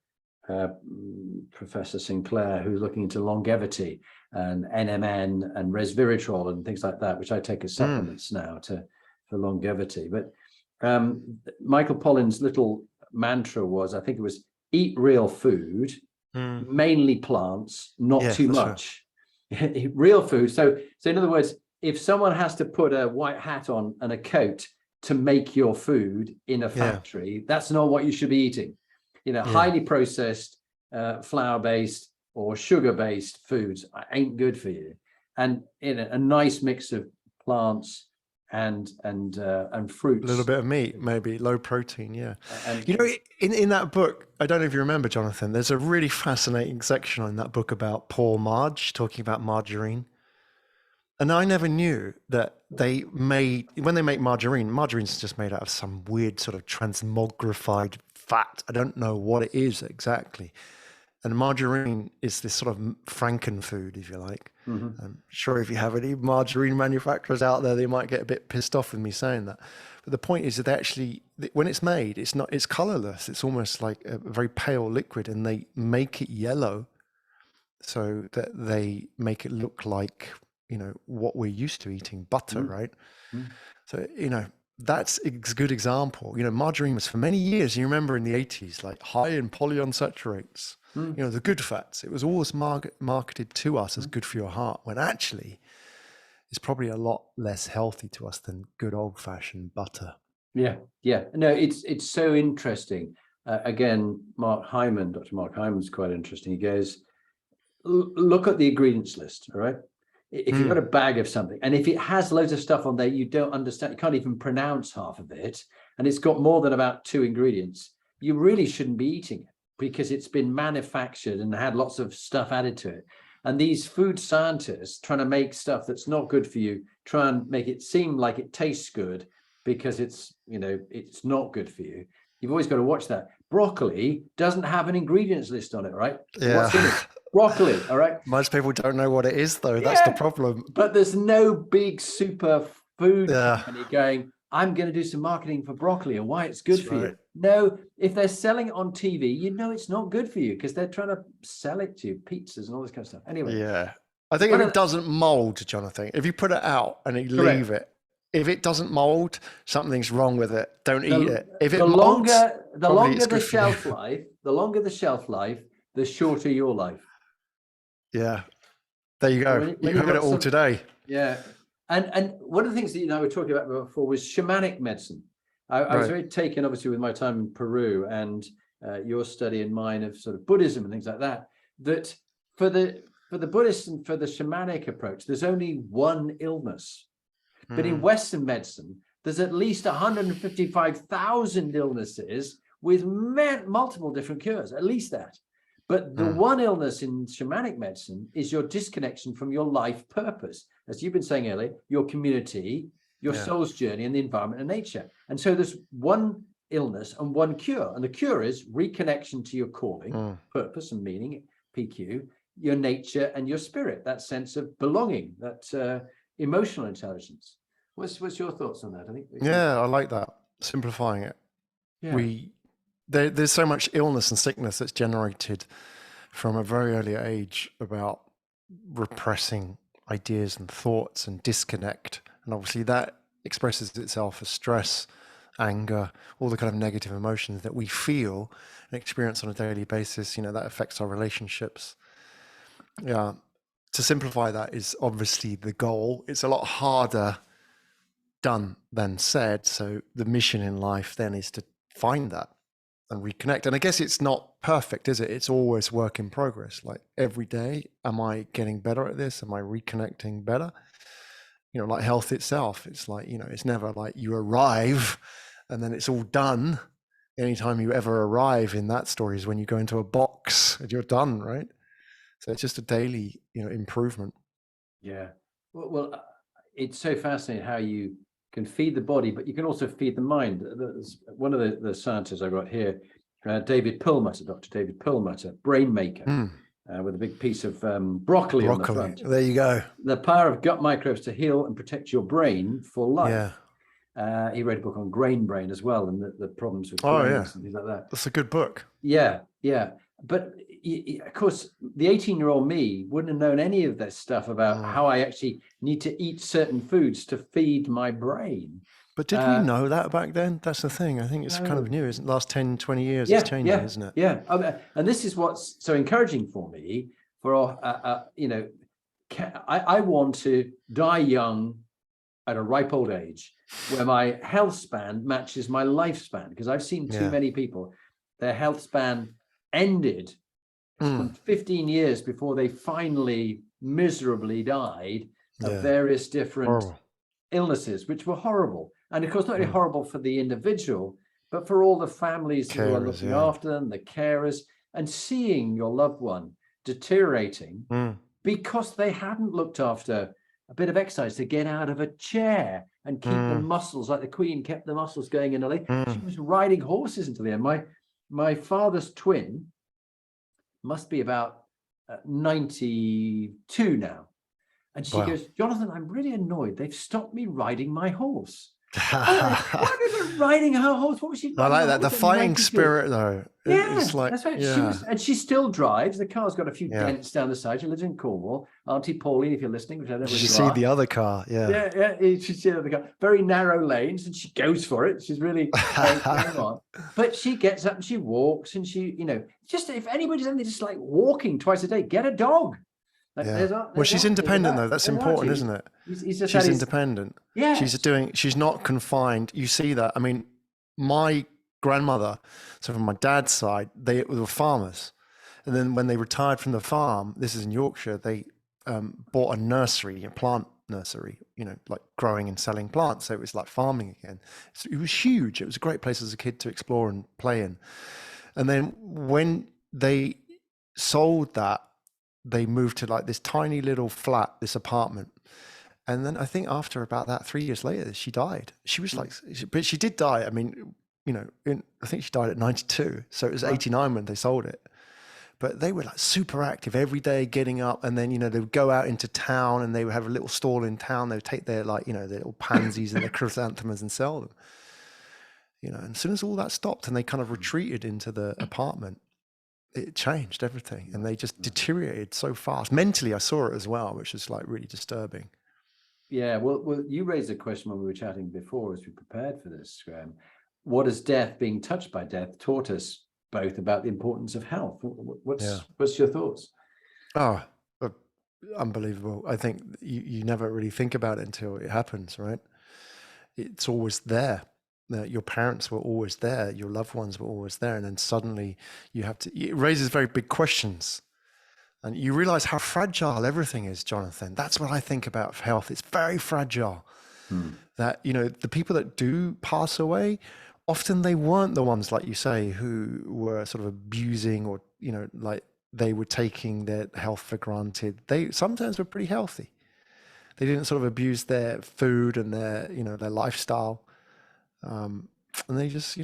Professor Sinclair, who's looking into longevity and NMN and resveratrol and things like that, which I take as supplements now for longevity. But Michael Pollan's little mantra was, I think it was, eat real food, mainly plants, not too much. real food. So in other words, if someone has to put a white hat on and a coat to make your food in a factory, that's not what you should be eating. Highly processed, flour-based or sugar-based foods ain't good for you. And a nice mix of plants and fruits. A little bit of meat, maybe low protein. Yeah. And, in that book, I don't know if you remember, Jonathan, there's a really fascinating section in that book about poor Marge, talking about margarine. And I never knew that when they make margarine's just made out of some weird sort of transmogrified fat. I don't know what it is exactly. And margarine is this sort of frankenfood, if you like. Mm-hmm. I'm sure if you have any margarine manufacturers out there, they might get a bit pissed off with me saying that. But the point is that they actually, when it's made, it's colorless. It's almost like a very pale liquid, and they make it yellow so that they make it look like, what we're used to eating, butter, right? Mm-hmm. So, that's a good example. Margarine was for many years, you remember in the 80s, like high in polyunsaturates, the good fats. It was always marketed to us as good for your heart, when actually it's probably a lot less healthy to us than good old fashioned butter. Yeah. No, it's so interesting. Again, Dr. Mark Hyman's quite interesting. He goes, look at the ingredients list, all right? If you've got a bag of something, and if it has loads of stuff on there you don't understand, you can't even pronounce half of it, and it's got more than about 2 ingredients, you really shouldn't be eating it, because it's been manufactured and had lots of stuff added to it. And these food scientists trying to make stuff that's not good for you, try and make it seem like it tastes good because it's not good for you. You've always got to watch that. Broccoli doesn't have an ingredients list on it, right? Yeah. What's in it? Broccoli, all right? Most people don't know what it is, though. That's the problem. But there's no big super food company going, I'm going to do some marketing for broccoli and why it's good for you. No, if they're selling it on TV, it's not good for you because they're trying to sell it to you, pizzas and all this kind of stuff. Anyway. Yeah. I think if it doesn't mold, Jonathan, if you put it out and you leave it, if it doesn't mold, something's wrong with it. Don't eat it. If it molds, the longer the shelf life, the shorter your life. Yeah. There you go. You heard it all today. Yeah. And one of the things that you and I were talking about before was shamanic medicine. I was very taken, obviously, with my time in Peru and your study and mine of sort of Buddhism and things like that, that for the Buddhists and for the shamanic approach, there's only one illness. But in Western medicine, there's at least 155,000 illnesses with multiple different cures, at least that. But the one illness in shamanic medicine is your disconnection from your life purpose. As you've been saying earlier, your community, your soul's journey, and the environment and nature. And so there's one illness and one cure. And the cure is reconnection to your calling, purpose and meaning, PQ, your nature and your spirit, that sense of belonging, that emotional intelligence. What's your thoughts on that? I think. Yeah, I like that. Simplifying it. Yeah. There's so much illness and sickness that's generated from a very early age about repressing ideas and thoughts and disconnect. And obviously that expresses itself as stress, anger, all the kind of negative emotions that we feel and experience on a daily basis. That affects our relationships. Yeah. To simplify that is obviously the goal. It's a lot harder done than said. So the mission in life then is to find that and reconnect. And I guess it's not perfect, is it? It's always work in progress. Like every day, am I getting better at this? Am I reconnecting better? Like health itself, it's like, it's never like you arrive and then it's all done. Anytime you ever arrive in that story is when you go into a box and you're done, right? So it's just a daily, improvement. Yeah. Well, it's so fascinating how you can feed the body, but you can also feed the mind. One of the scientists I got here, David Perlmutter, Dr. David Perlmutter, brain maker, with a big piece of broccoli on the front. There you go. The power of gut microbes to heal and protect your brain for life. Yeah. He wrote a book on grain brain as well, and the problems with grains and things like that. That's a good book. Yeah. But of course, the 18-year-old me wouldn't have known any of this stuff about how I actually need to eat certain foods to feed my brain. But did we know that back then? That's the thing. I think it's kind of new, isn't it? Last 10, 20 years, it's changing, isn't it? Yeah. And this is what's so encouraging for me, for, I want to die young at a ripe old age, where my health span matches my lifespan, because I've seen too many people, their health span ended 15 years before they finally miserably died of various different illnesses, which were horrible. And of course, not only horrible for the individual, but for all the families who are looking after them, the carers, and seeing your loved one deteriorating because they hadn't looked after a bit of exercise to get out of a chair and keep the muscles, like the Queen kept the muscles going in her leg. She was riding horses until the end. My father's twin must be about 92 now. And she goes, Jonathan, I'm really annoyed. They've stopped me riding my horse. Why was riding her horse? What was she? I like that. The fighting spirit, though. Yeah, it's like, that's right. And she still drives. The car's got a few dents down the side. She lives in Cornwall. Auntie Pauline, if you're listening, which I don't really see the other car. Yeah. She see the other car. Very narrow lanes, and she goes for it. She's really going on. But she gets up and she walks, and she, just if anybody's only just like walking twice a day, get a dog. Well, she's independent though. That's important, isn't it? She's independent. Yeah. She's not confined. You see that. I mean, my grandmother, so from my dad's side, they were farmers. And then when they retired from the farm, this is in Yorkshire, they bought a nursery, a plant nursery, like growing and selling plants. So it was like farming again. So it was huge. It was a great place as a kid to explore and play in. And then when they sold that, they moved to like this tiny little flat, this apartment. And then I think after about that, 3 years later, she died. She was like, but she did die. I mean, I think she died at 92. So it was 89 when they sold it. But they were like super active every day, getting up. And then, they would go out into town and they would have a little stall in town. They would take their their little pansies and their chrysanthemums and sell them. And as soon as all that stopped and they kind of retreated into the apartment, it changed everything, and they just deteriorated so fast. Mentally, I saw it as well, which is like really disturbing. Yeah, well, you raised a question when we were chatting before as we prepared for this, Graham. What has death, being touched by death, taught us both about the importance of health? What's your thoughts? Oh, unbelievable. I think you never really think about it until it happens, right? It's always there. Your parents were always there, your loved ones were always there, and then suddenly it raises very big questions. And you realize how fragile everything is, Jonathan. That's what I think about health. It's very fragile. That, the people that do pass away, often they weren't the ones, like you say, who were sort of abusing or, like they were taking their health for granted. They sometimes were pretty healthy. They didn't sort of abuse their food and their lifestyle. And they just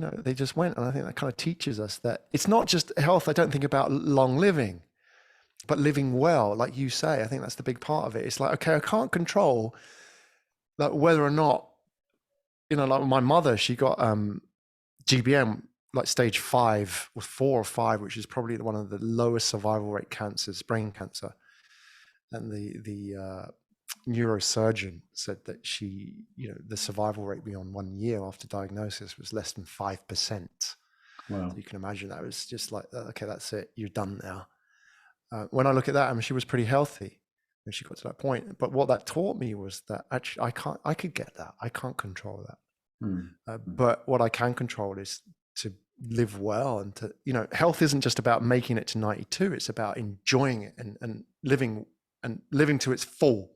went. And I think that kind of teaches us that it's not just health. I don't think about long living, but living well, like you say. I think that's the big part of it. It's like, okay, I can't control like whether or not, like my mother, she got GBM, like stage 5 or 4 or 5, which is probably one of the lowest survival rate cancers, brain cancer. And the neurosurgeon said that she, the survival rate beyond 1 year after diagnosis was less than 5%. Wow. So you can imagine that was just like, okay, that's it. You're done now. When I look at that, I mean, she was pretty healthy when she got to that point. But what that taught me was that actually I could get that. I can't control that. But what I can control is to live well and to, health isn't just about making it to 92. It's about enjoying it and living to its full.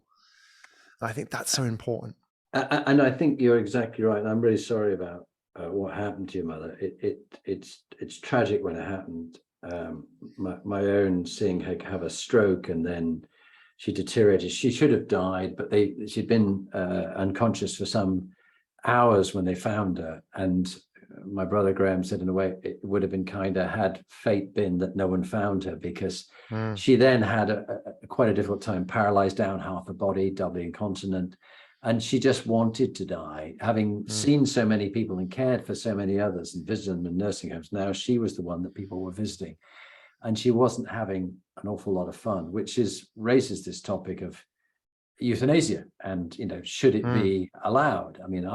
I think that's so important. And I think you're exactly right. I'm really sorry about what happened to your mother. It's tragic when it happened. My own seeing her have a stroke and then she deteriorated. She should have died, but she'd been unconscious for some hours when they found her. And my brother Graham said, in a way, it would have been kinder had fate been that no one found her, because she then had quite a difficult time, paralyzed down half her body, doubly incontinent. And she just wanted to die, having seen so many people and cared for so many others and visited them in nursing homes. Now she was the one that people were visiting, and she wasn't having an awful lot of fun, which raises this topic of euthanasia and, should it be allowed? I mean,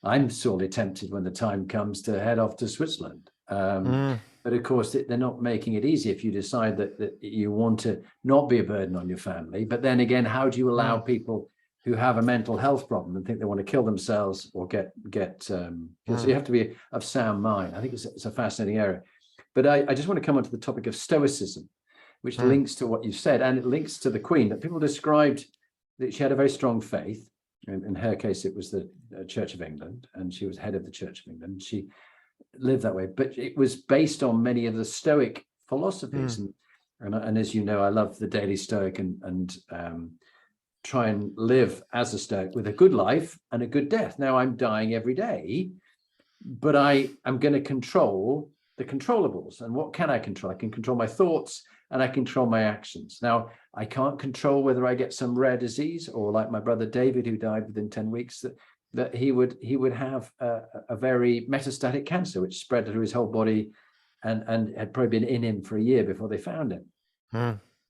I'm sorely tempted when the time comes to head off to Switzerland But of course, they're not making it easy if you decide that you want to not be a burden on your family. But then again, how do you allow people who have a mental health problem and think they want to kill themselves or get so you have to be of sound mind. I think it's a fascinating area. But I just want to come on to the topic of Stoicism, which links to what you said, and it links to the Queen, that people described that she had a very strong faith. In her case, it was the Church of England, and she was head of the Church of England. She lived that way, but it was based on many of the Stoic philosophies. And as you know, I love the Daily Stoic and try and live as a Stoic with a good life and a good death. Now I'm dying every day, but I am going to control the controllables. And what can I control? I can control my thoughts and I control my actions. Now, I can't control whether I get some rare disease, or like my brother David, who died within 10 weeks, that he would have a very metastatic cancer, which spread through his whole body and had probably been in him for a year before they found him.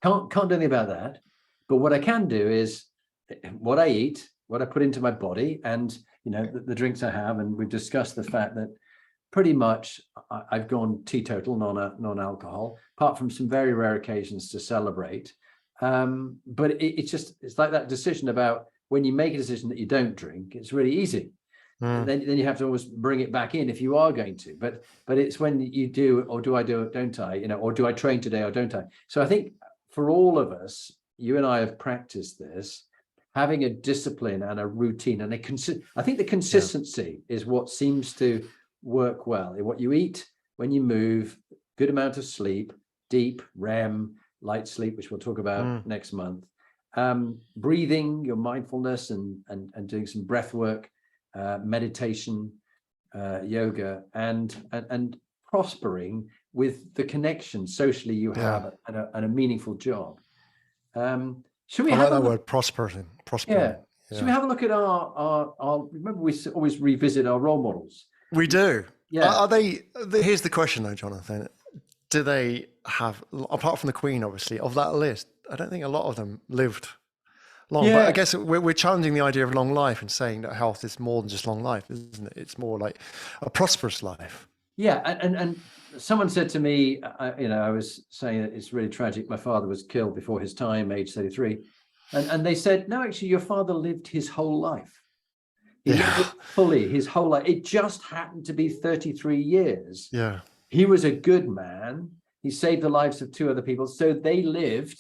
Can't do anything about that. But what I can do is what I eat, what I put into my body, and the drinks I have. And we've discussed the fact that pretty much I've gone teetotal, non-alcohol, apart from some very rare occasions to celebrate. But it's like that decision about when you make a decision that you don't drink, it's really easy. Then you have to always bring it back in if you are going to. But it's when you do, or do I do it, don't I? Or do I train today or don't I? So I think for all of us, you and I have practiced this, having a discipline and a routine, and I think the consistency is what seems to work well. What you eat, when you move, good amount of sleep, deep REM, light sleep, which we'll talk about next month. Breathing, your mindfulness, and doing some breath work, meditation, yoga, and prospering with the connection socially you have and a meaningful job. Should we have that word, prospering? Yeah. Should we have a look at our remember, we always revisit our role models. We do. Yeah. Are they? Here's the question, though, Jonathan. Do they have, apart from the Queen, obviously, of that list? I don't think a lot of them lived long. But I guess we're challenging the idea of long life and saying that health is more than just long life, isn't it? It's more like a prosperous life. Yeah, and someone said to me, I was saying that it's really tragic. My father was killed before his time, age 33, and they said, no, actually, your father lived his whole life. He lived it fully, his whole life. It just happened to be 33 years. Yeah. He was a good man. He saved the lives of 2 other people. So they lived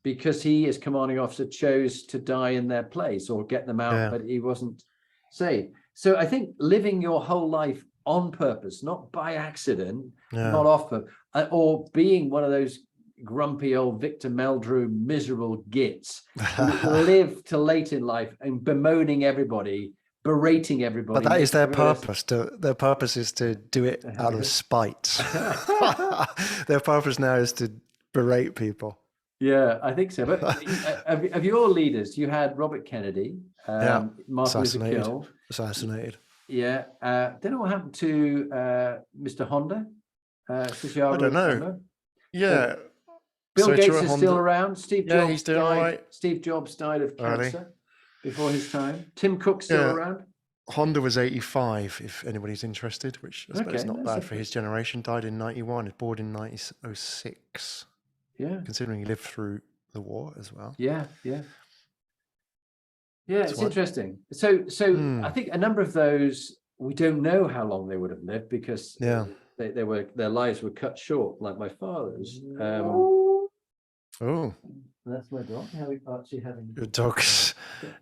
because he, as commanding officer, chose to die in their place or get them out, but he wasn't saved. So I think living your whole life on purpose, not by accident, not off purpose, or being one of those grumpy old Victor Meldrew miserable gits who live till late in life and bemoaning everybody, berating everybody. But that is their purpose. Their purpose is to do it out of spite. Their purpose now is to berate people. Yeah, I think so. But of your leaders, you had Robert Kennedy, Martin Luther King. Assassinated. Yeah. Don't know what happened to Mr. Honda. I don't know. Yeah. Bill Gates is still around. Steve Jobs he's doing all right. Steve Jobs died of cancer before his time. Tim Cook's still around. Honda was 85, if anybody's interested, which I suppose is not bad for his generation. Died in 91, born in 1906. Yeah. Considering he lived through the war as well. Yeah. It's interesting. So I think a number of those, we don't know how long they would have lived because their lives were cut short, like my father's. That's my dog. Your dog's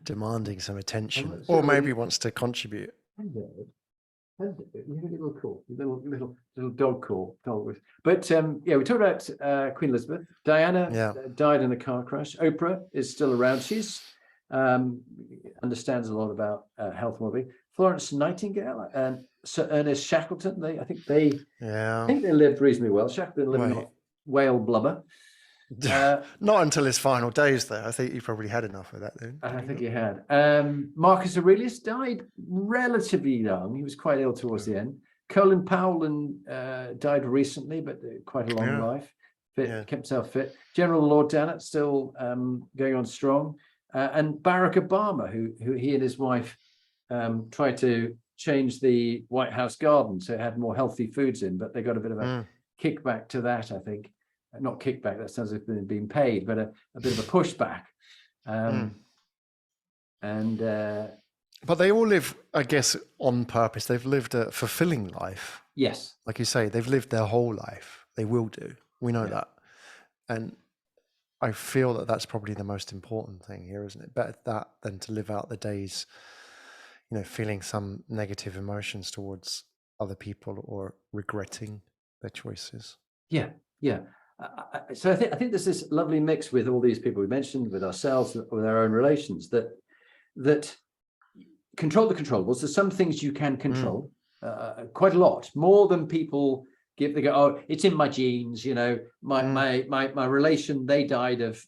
demanding some attention, or maybe wants to contribute. You have a little call, little dog call. But we talked about Queen Elizabeth. Diana died in a car crash. Oprah is still around. She's understands a lot about health and well-being. Florence Nightingale and Sir Ernest Shackleton. I think they lived reasonably well. Shackleton lived in whale blubber. Not until his final days, though. I think he probably had enough of that then. I think he had. Marcus Aurelius died relatively young. He was quite ill towards the end. Colin Powell died recently, but quite a long life. Kept himself fit. General Lord Dannatt still going on strong. And Barack Obama, who he and his wife tried to change the White House garden so it had more healthy foods in, but they got a bit of a kickback to that, I think. Not kickback, that sounds like they've been paid, but a bit of a pushback. But they all live, I guess, on purpose. They've lived a fulfilling life. Yes. Like you say, they've lived their whole life. They will do. We know that. And I feel that that's probably the most important thing here, isn't it? Better that than to live out the days, you know, feeling some negative emotions towards other people or regretting their choices. Yeah, yeah. So I think there's this lovely mix with all these people we mentioned, with ourselves, with our own relations, that control the controllables. There's some things you can control quite a lot, more than people give. They go, oh, it's in my genes. You know, my relation, they died of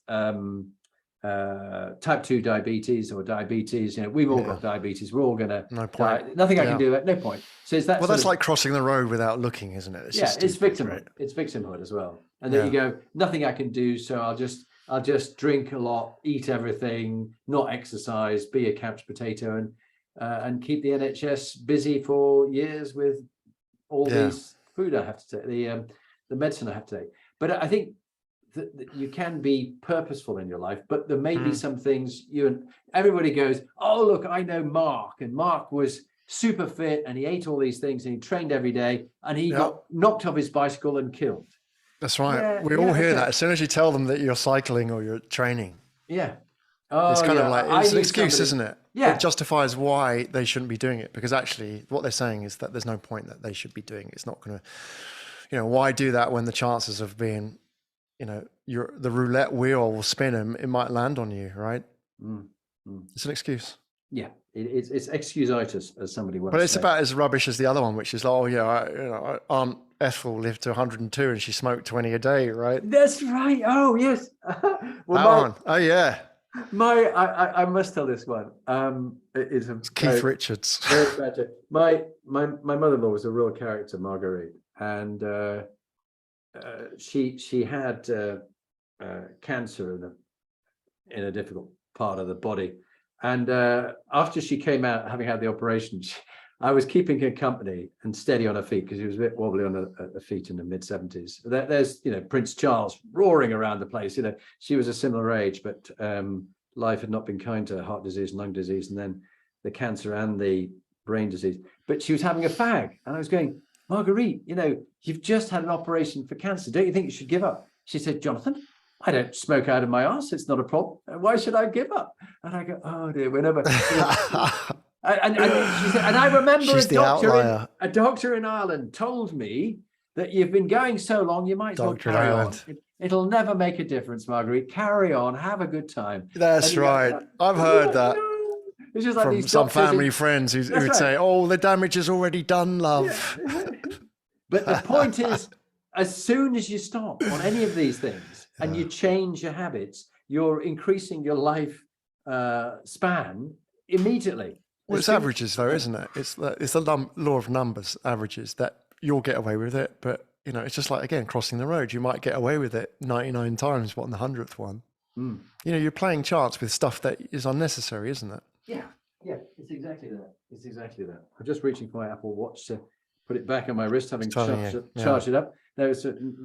type 2 diabetes or diabetes. You know, we've all got diabetes. We're all gonna die. Nothing I can do. No point. So is that? Well, that's like crossing the road without looking, isn't it? It's victimhood. Right? It's victimhood as well. And then you go, nothing I can do. So I'll just drink a lot, eat everything, not exercise, be a couch potato, and keep the NHS busy for years with all these food I have to take, the medicine I have to take. But I think that you can be purposeful in your life, but there may be some things everybody goes, oh, look, I know Mark, and Mark was super fit and he ate all these things and he trained every day and he got knocked off his bicycle and killed. That's right. We all hear that as soon as you tell them that you're cycling or you're training. Yeah. It's kind of like, it's an excuse, isn't it? Yeah. It justifies why they shouldn't be doing it, because actually what they're saying is that there's no point that they should be doing it. It's not going to, you know, why do that when the chances of being, you know, the roulette wheel will spin and it might land on you, right? It's an excuse. Yeah, it's excusitis, as somebody once said. But it's about as rubbish as the other one, which is like, oh yeah, Aunt Ethel lived to 102 and she smoked 20 a day, right? That's right. Oh yes. Well, oh yeah. I must tell this one. It's Keith Richards. Very tragic. My mother-in-law was a real character, Marguerite, and she had cancer in a difficult part of the body. And after she came out, having had the operation, I was keeping her company and steady on her feet, because she was a bit wobbly on her feet in the mid-70s. There's, you know, Prince Charles roaring around the place. You know, she was a similar age, but life had not been kind to her. Heart disease, lung disease, and then the cancer and the brain disease. But she was having a fag, and I was going, Marguerite, you know, you've just had an operation for cancer. Don't you think you should give up? She said, Jonathan, I don't smoke out of my arse. It's not a problem. Why should I give up? And I go, oh dear, whenever. and she said, and I remember a doctor in Ireland told me that you've been going so long, you might as well carry on. It'll never make a difference, Marguerite. Carry on, have a good time. That's right. I've heard that. It's just like from some family friends who would say, oh, the damage is already done, love. Yeah. But the point is, as soon as you stop on any of these things and you change your habits, you're increasing your life span immediately. Well, it's averages though, isn't it? It's the law of numbers, averages, that you'll get away with it. But, you know, it's just like, again, crossing the road. You might get away with it 99 times, but on the 100th one, you know, you're playing chance with stuff that is unnecessary, isn't it? Yeah, it's exactly that. I'm just reaching for my Apple Watch to put it back on my wrist, having charged it up. No,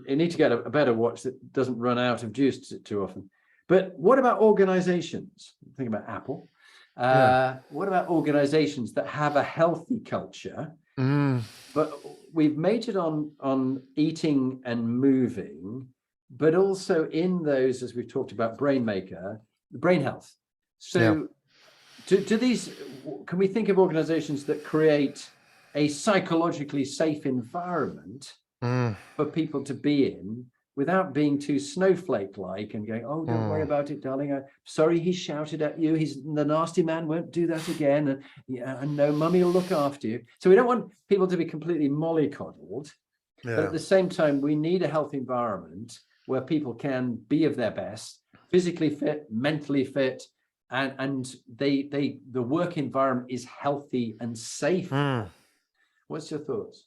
you need to get a better watch that doesn't run out of juice too often. But what about organizations? Think about Apple. What about organizations that have a healthy culture, but we've majored on eating and moving, but also in those, as we've talked about, brain health. So do these, can we think of organizations that create a psychologically safe environment for people to be in without being too snowflake-like and going, oh, don't worry about it, darling. I'm sorry he shouted at you. The nasty man won't do that again. And no, mummy will look after you. So we don't want people to be completely mollycoddled. But at the same time, we need a healthy environment where people can be of their best, physically fit, mentally fit, and the work environment is healthy and safe. What's your thoughts?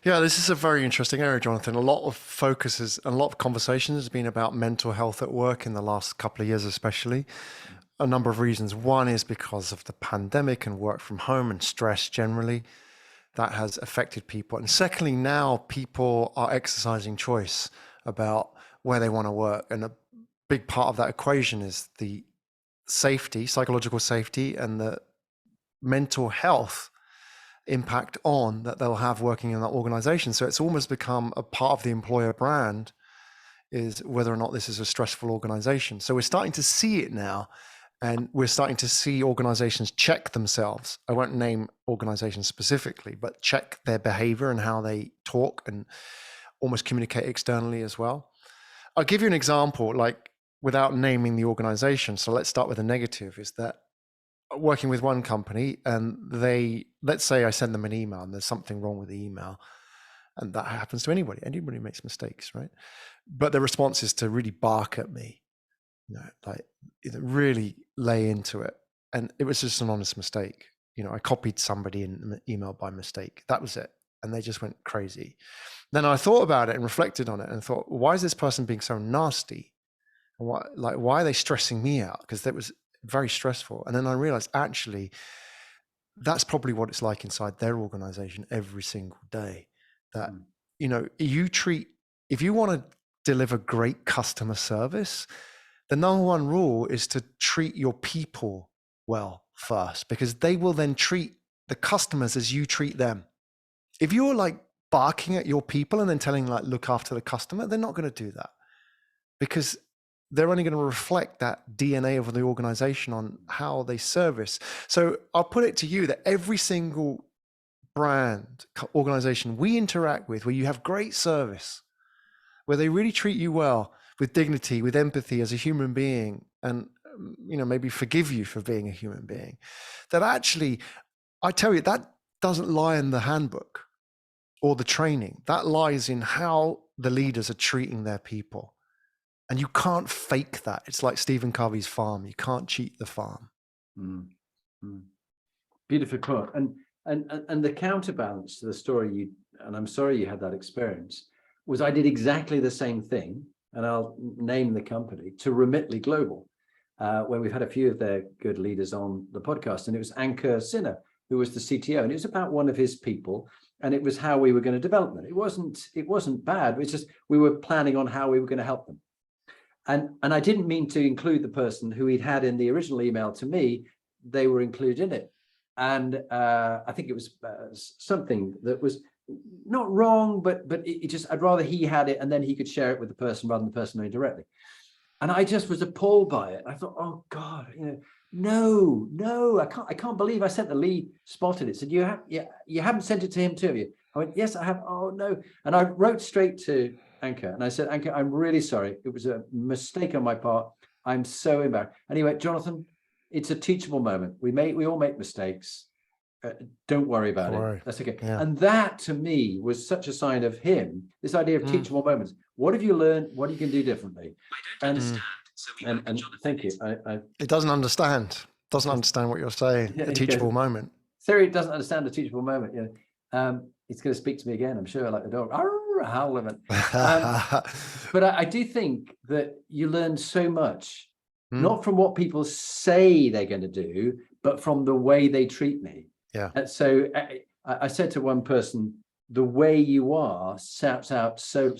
Yeah, this is a very interesting area, Jonathan. A lot of focuses and a lot of conversations has been about mental health at work in the last couple of years, especially. a number of reasons. One is because of the pandemic and work from home and stress generally. That has affected people. And secondly, now people are exercising choice about where they want to work. And a big part of that equation is the safety, psychological safety, and the mental health impact on that they'll have working in that organization. So it's almost become a part of the employer brand, is whether or not this is a stressful organization. So we're starting to see it now, and we're starting to see organizations check themselves. I won't name organizations specifically, but check their behavior and how they talk and almost communicate externally as well. I'll give you an example, like without naming the organization. So let's start with the negative, is that working with one company, and let's say I send them an email and there's something wrong with the email, and that happens to anybody makes mistakes, right? But the response is to really bark at me, like really lay into it. And it was just an honest mistake. I copied somebody in an email by mistake. That was it. And they just went crazy. Then I thought about it and reflected on it and thought, why is this person being so nasty? And why are they stressing me out? Because that was very stressful. And then I realized, actually, that's probably what it's like inside their organization every single day. That, if you want to deliver great customer service, the number one rule is to treat your people well first, because they will then treat the customers as you treat them. If you're like barking at your people and then telling like, look after the customer, they're not going to do that, because they're only going to reflect that DNA of the organization on how they service. So I'll put it to you that every single brand, organization we interact with, where you have great service, where they really treat you well, with dignity, with empathy as a human being, and maybe forgive you for being a human being, that actually, I tell you, that doesn't lie in the handbook or the training. That lies in how the leaders are treating their people. And you can't fake that. It's like Stephen Covey's farm. You can't cheat the farm. Beautiful quote. And the counterbalance to the story and I'm sorry you had that experience, was I did exactly the same thing, and I'll name the company, to Remitly Global, where we've had a few of their good leaders on the podcast, and it was Ankur Sinha, who was the CTO, and it was about one of his people, and it was how we were going to develop them. It wasn't bad. It's just we were planning on how we were going to help them. And I didn't mean to include the person who he'd had in the original email to me. They were included in it. And I think it was something that was not wrong, but it just, I'd rather he had it and then he could share it with the person rather than the person knowing directly. And I just was appalled by it. I thought, oh God, no, I can't believe I sent the lead, spotted it, said, you haven't sent it to him too, have you? I went, yes, I have. Oh no. And I wrote straight to Ankur and I said, Ankur, I'm really sorry. It was a mistake on my part. I'm so embarrassed. And he went, Jonathan, it's a teachable moment. We all make mistakes. Don't worry about it. That's okay. Yeah. And that to me was such a sign of him, this idea of teachable moments. What have you learned? What you can do differently? I don't understand. And thank you. It doesn't understand what you're saying. A teachable moment. Siri doesn't understand a teachable moment. It's going to speak to me again, I'm sure, like the dog. But I do think that you learn so much, not from what people say they're going to do, but from the way they treat me. Yeah. And so I said to one person, the way you are shouts out so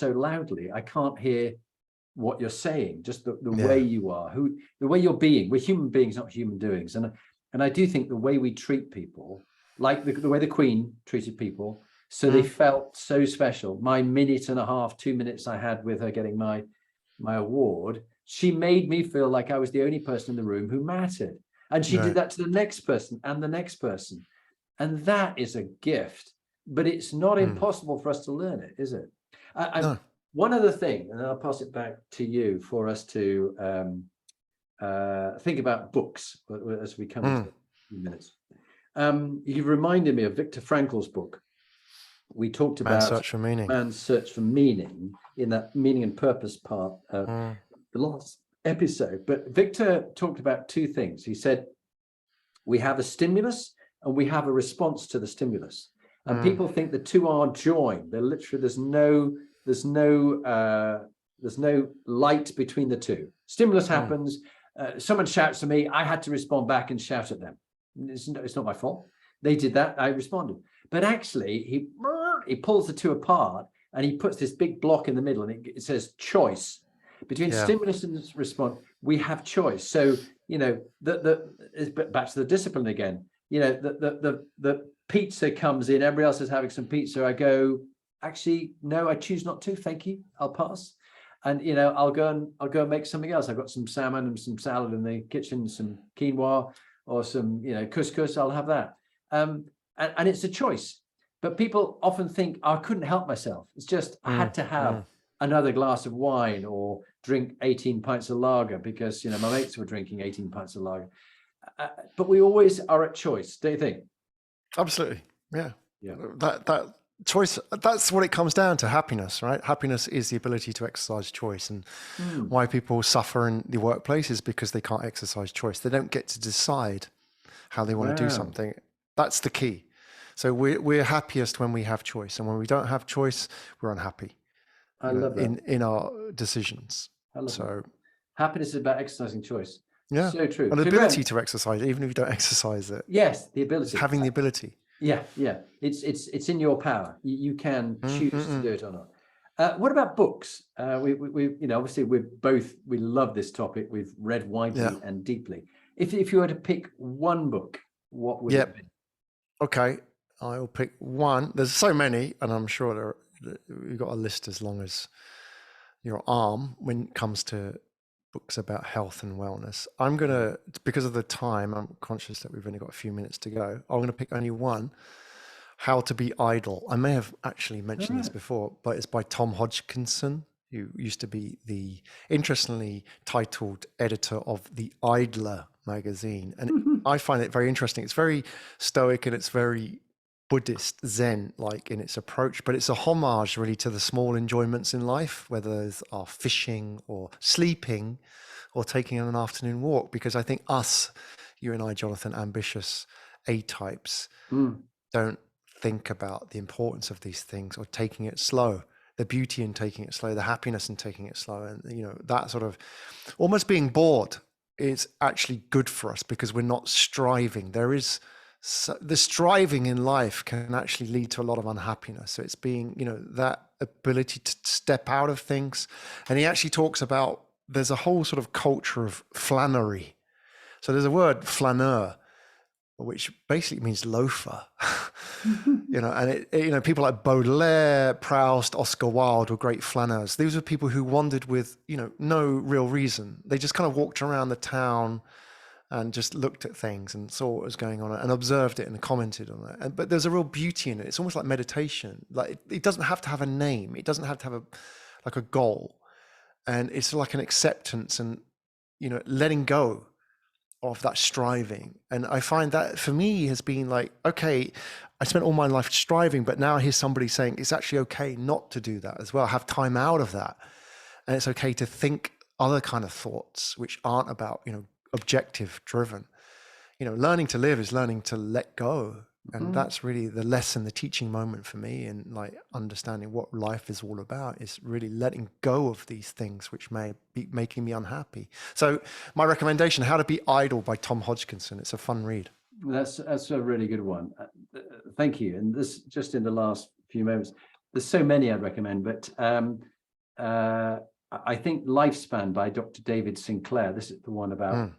loudly, I can't hear what you're saying, just the way you are, the way you're being. We're human beings, not human doings. And I do think the way we treat people, like the way the Queen treated people, so they felt so special. My 1.5 minutes, 2 minutes I had with her getting my award, she made me feel like I was the only person in the room who mattered. And she did that to the next person and the next person. And that is a gift, but it's not impossible for us to learn it, is it? No. One other thing, and then I'll pass it back to you for us to think about books as we come into a few minutes. You reminded me of Viktor Frankl's book. We talked about Man's Search for Meaning in that meaning and purpose part of the last episode. But Viktor talked about two things. He said, we have a stimulus and we have a response to the stimulus. And people think the two are joined. They're literally, there's no light between the two. Stimulus happens someone shouts at me, I had to respond back and shout at them. It's not my fault. They did that, I responded. But actually, he pulls the two apart and he puts this big block in the middle, and it says choice. Between stimulus and response, we have choice. So, you know, back to the discipline again. You know, the pizza comes in, everybody else is having some pizza. I go, actually, no, I choose not to. Thank you. I'll pass. And, you know, I'll go and make something else. I've got some salmon and some salad in the kitchen, some quinoa or some, you know, couscous. I'll have that. And it's a choice. But people often think, oh, I couldn't help myself. It's just I had to have another glass of wine or drink 18 pints of lager because, you know, my mates were drinking 18 pints of lager. But we always are at choice, don't you think? Absolutely. Yeah. That choice, that's what it comes down to, happiness, right? Happiness is the ability to exercise choice. And why people suffer in the workplace is because they can't exercise choice. They don't get to decide how they want to do something. That's the key. So we're happiest when we have choice. And when we don't have choice, we're unhappy. I love that. In our decisions. I love that. Happiness is about exercising choice. Yeah. So true. And the ability to exercise, even if you don't exercise it. Yes, the ability. It's having the ability. Yeah. It's in your power. You can choose to do it or not. What about books? We you know, obviously we love this topic. We've read widely and deeply. If you were to pick one book, what would it be? Okay, I'll pick one. There's so many, and I'm sure we've got a list as long as your arm when it comes to books about health and wellness. I'm gonna, because of the time, I'm conscious that we've only got a few minutes to go. I'm gonna pick only one. How to Be Idle. I may have actually mentioned this before, but it's by Tom Hodgkinson, who used to be the interestingly titled editor of the Idler magazine. And I find it very interesting. It's very stoic and it's very Buddhist Zen-like in its approach, but it's a homage really to the small enjoyments in life, whether those are fishing or sleeping or taking an afternoon walk. Because I think you and I, Jonathan, ambitious A-types, don't think about the importance of these things or taking it slow, the beauty in taking it slow, the happiness in taking it slow. And, you know, that sort of almost being bored is actually good for us because we're not striving. The striving in life can actually lead to a lot of unhappiness. So it's being, you know, that ability to step out of things. And he actually talks about, there's a whole sort of culture of flânerie. So there's a word flaneur, which basically means loafer. You know, and you know, people like Baudelaire, Proust, Oscar Wilde were great flaneurs. These were people who wandered with, you know, no real reason. They just kind of walked around the town and just looked at things and saw what was going on and observed it and commented on it. But there's a real beauty in it. It's almost like meditation. Like it doesn't have to have a name. It doesn't have to have a goal. And it's like an acceptance and, you know, letting go of that striving. And I find that for me has been like, okay, I spent all my life striving, but now here's somebody saying it's actually okay not to do that as well. Have time out of that. And it's okay to think other kind of thoughts, which aren't about, you know, objective driven. You know, learning to live is learning to let go. And that's really the lesson, the teaching moment for me, and like understanding what life is all about is really letting go of these things which may be making me unhappy. So my recommendation, How to Be Idle by Tom Hodgkinson. It's a fun read. That's a really good one. Thank you. And this, just in the last few moments, there's so many I'd recommend, but I think Lifespan by Dr. David Sinclair, this is the one about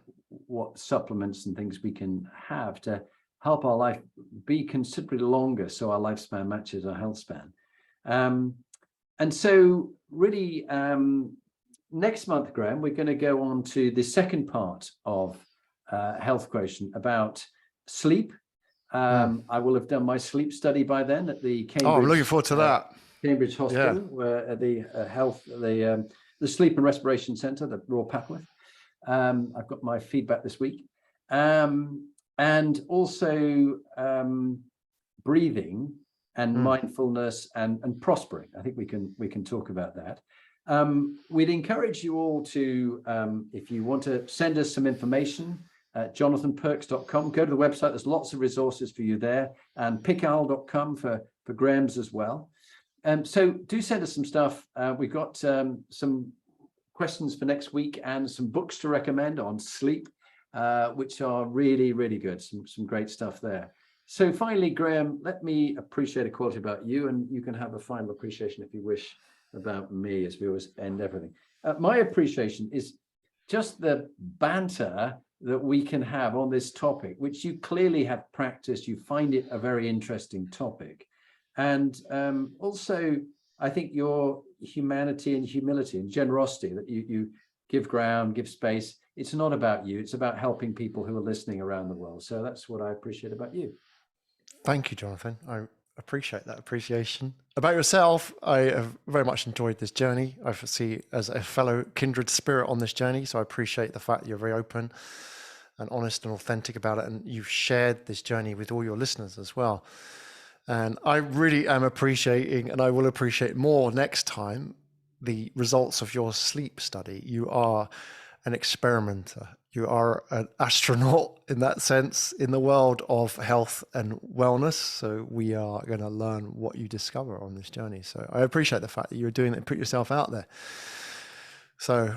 what supplements and things we can have to help our life be considerably longer so our lifespan matches our health span. And so really next month, Graham, we're going to go on to the second part of Health Quotient about sleep. I will have done my sleep study by then at the Cambridge. Oh, I'm looking forward to that. Cambridge Hospital, where the Sleep and Respiration Centre, the Royal Papworth. I've got my feedback this week. And also breathing and mindfulness and prospering. I think we can talk about that. We'd encourage you all to, if you want to send us some information, jonathanperks.com, go to the website. There's lots of resources for you there, and pickowl.com for Graham's as well. So do send us some stuff. We've got some questions for next week and some books to recommend on sleep, which are really, really good. Some great stuff there. So finally, Graham, let me appreciate a quality about you, and you can have a final appreciation if you wish about me, as we always end everything. My appreciation is just the banter that we can have on this topic, which you clearly have practiced. You find it a very interesting topic. And also, I think your humanity and humility and generosity, that you give ground, give space. It's not about you. It's about helping people who are listening around the world. So that's what I appreciate about you. Thank you, Jonathan. I appreciate that appreciation. About yourself, I have very much enjoyed this journey. I see as a fellow kindred spirit on this journey. So I appreciate the fact that you're very open and honest and authentic about it. And you've shared this journey with all your listeners as well. And I really am appreciating, and I will appreciate more next time, the results of your sleep study. You are an experimenter. You are an astronaut in that sense in the world of health and wellness. So we are going to learn what you discover on this journey. So I appreciate the fact that you're doing it and put yourself out there. So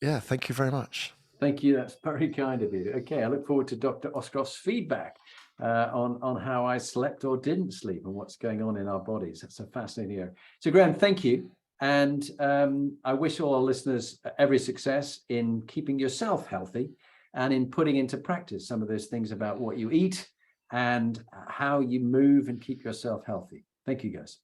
yeah, thank you very much. Thank you. That's very kind of you. Okay, I look forward to Dr. Oskof's feedback on how I slept or didn't sleep and what's going on in our bodies. That's a fascinating area. So Graham, thank you. And I wish all our listeners every success in keeping yourself healthy and in putting into practice some of those things about what you eat and how you move and keep yourself healthy. Thank you, guys.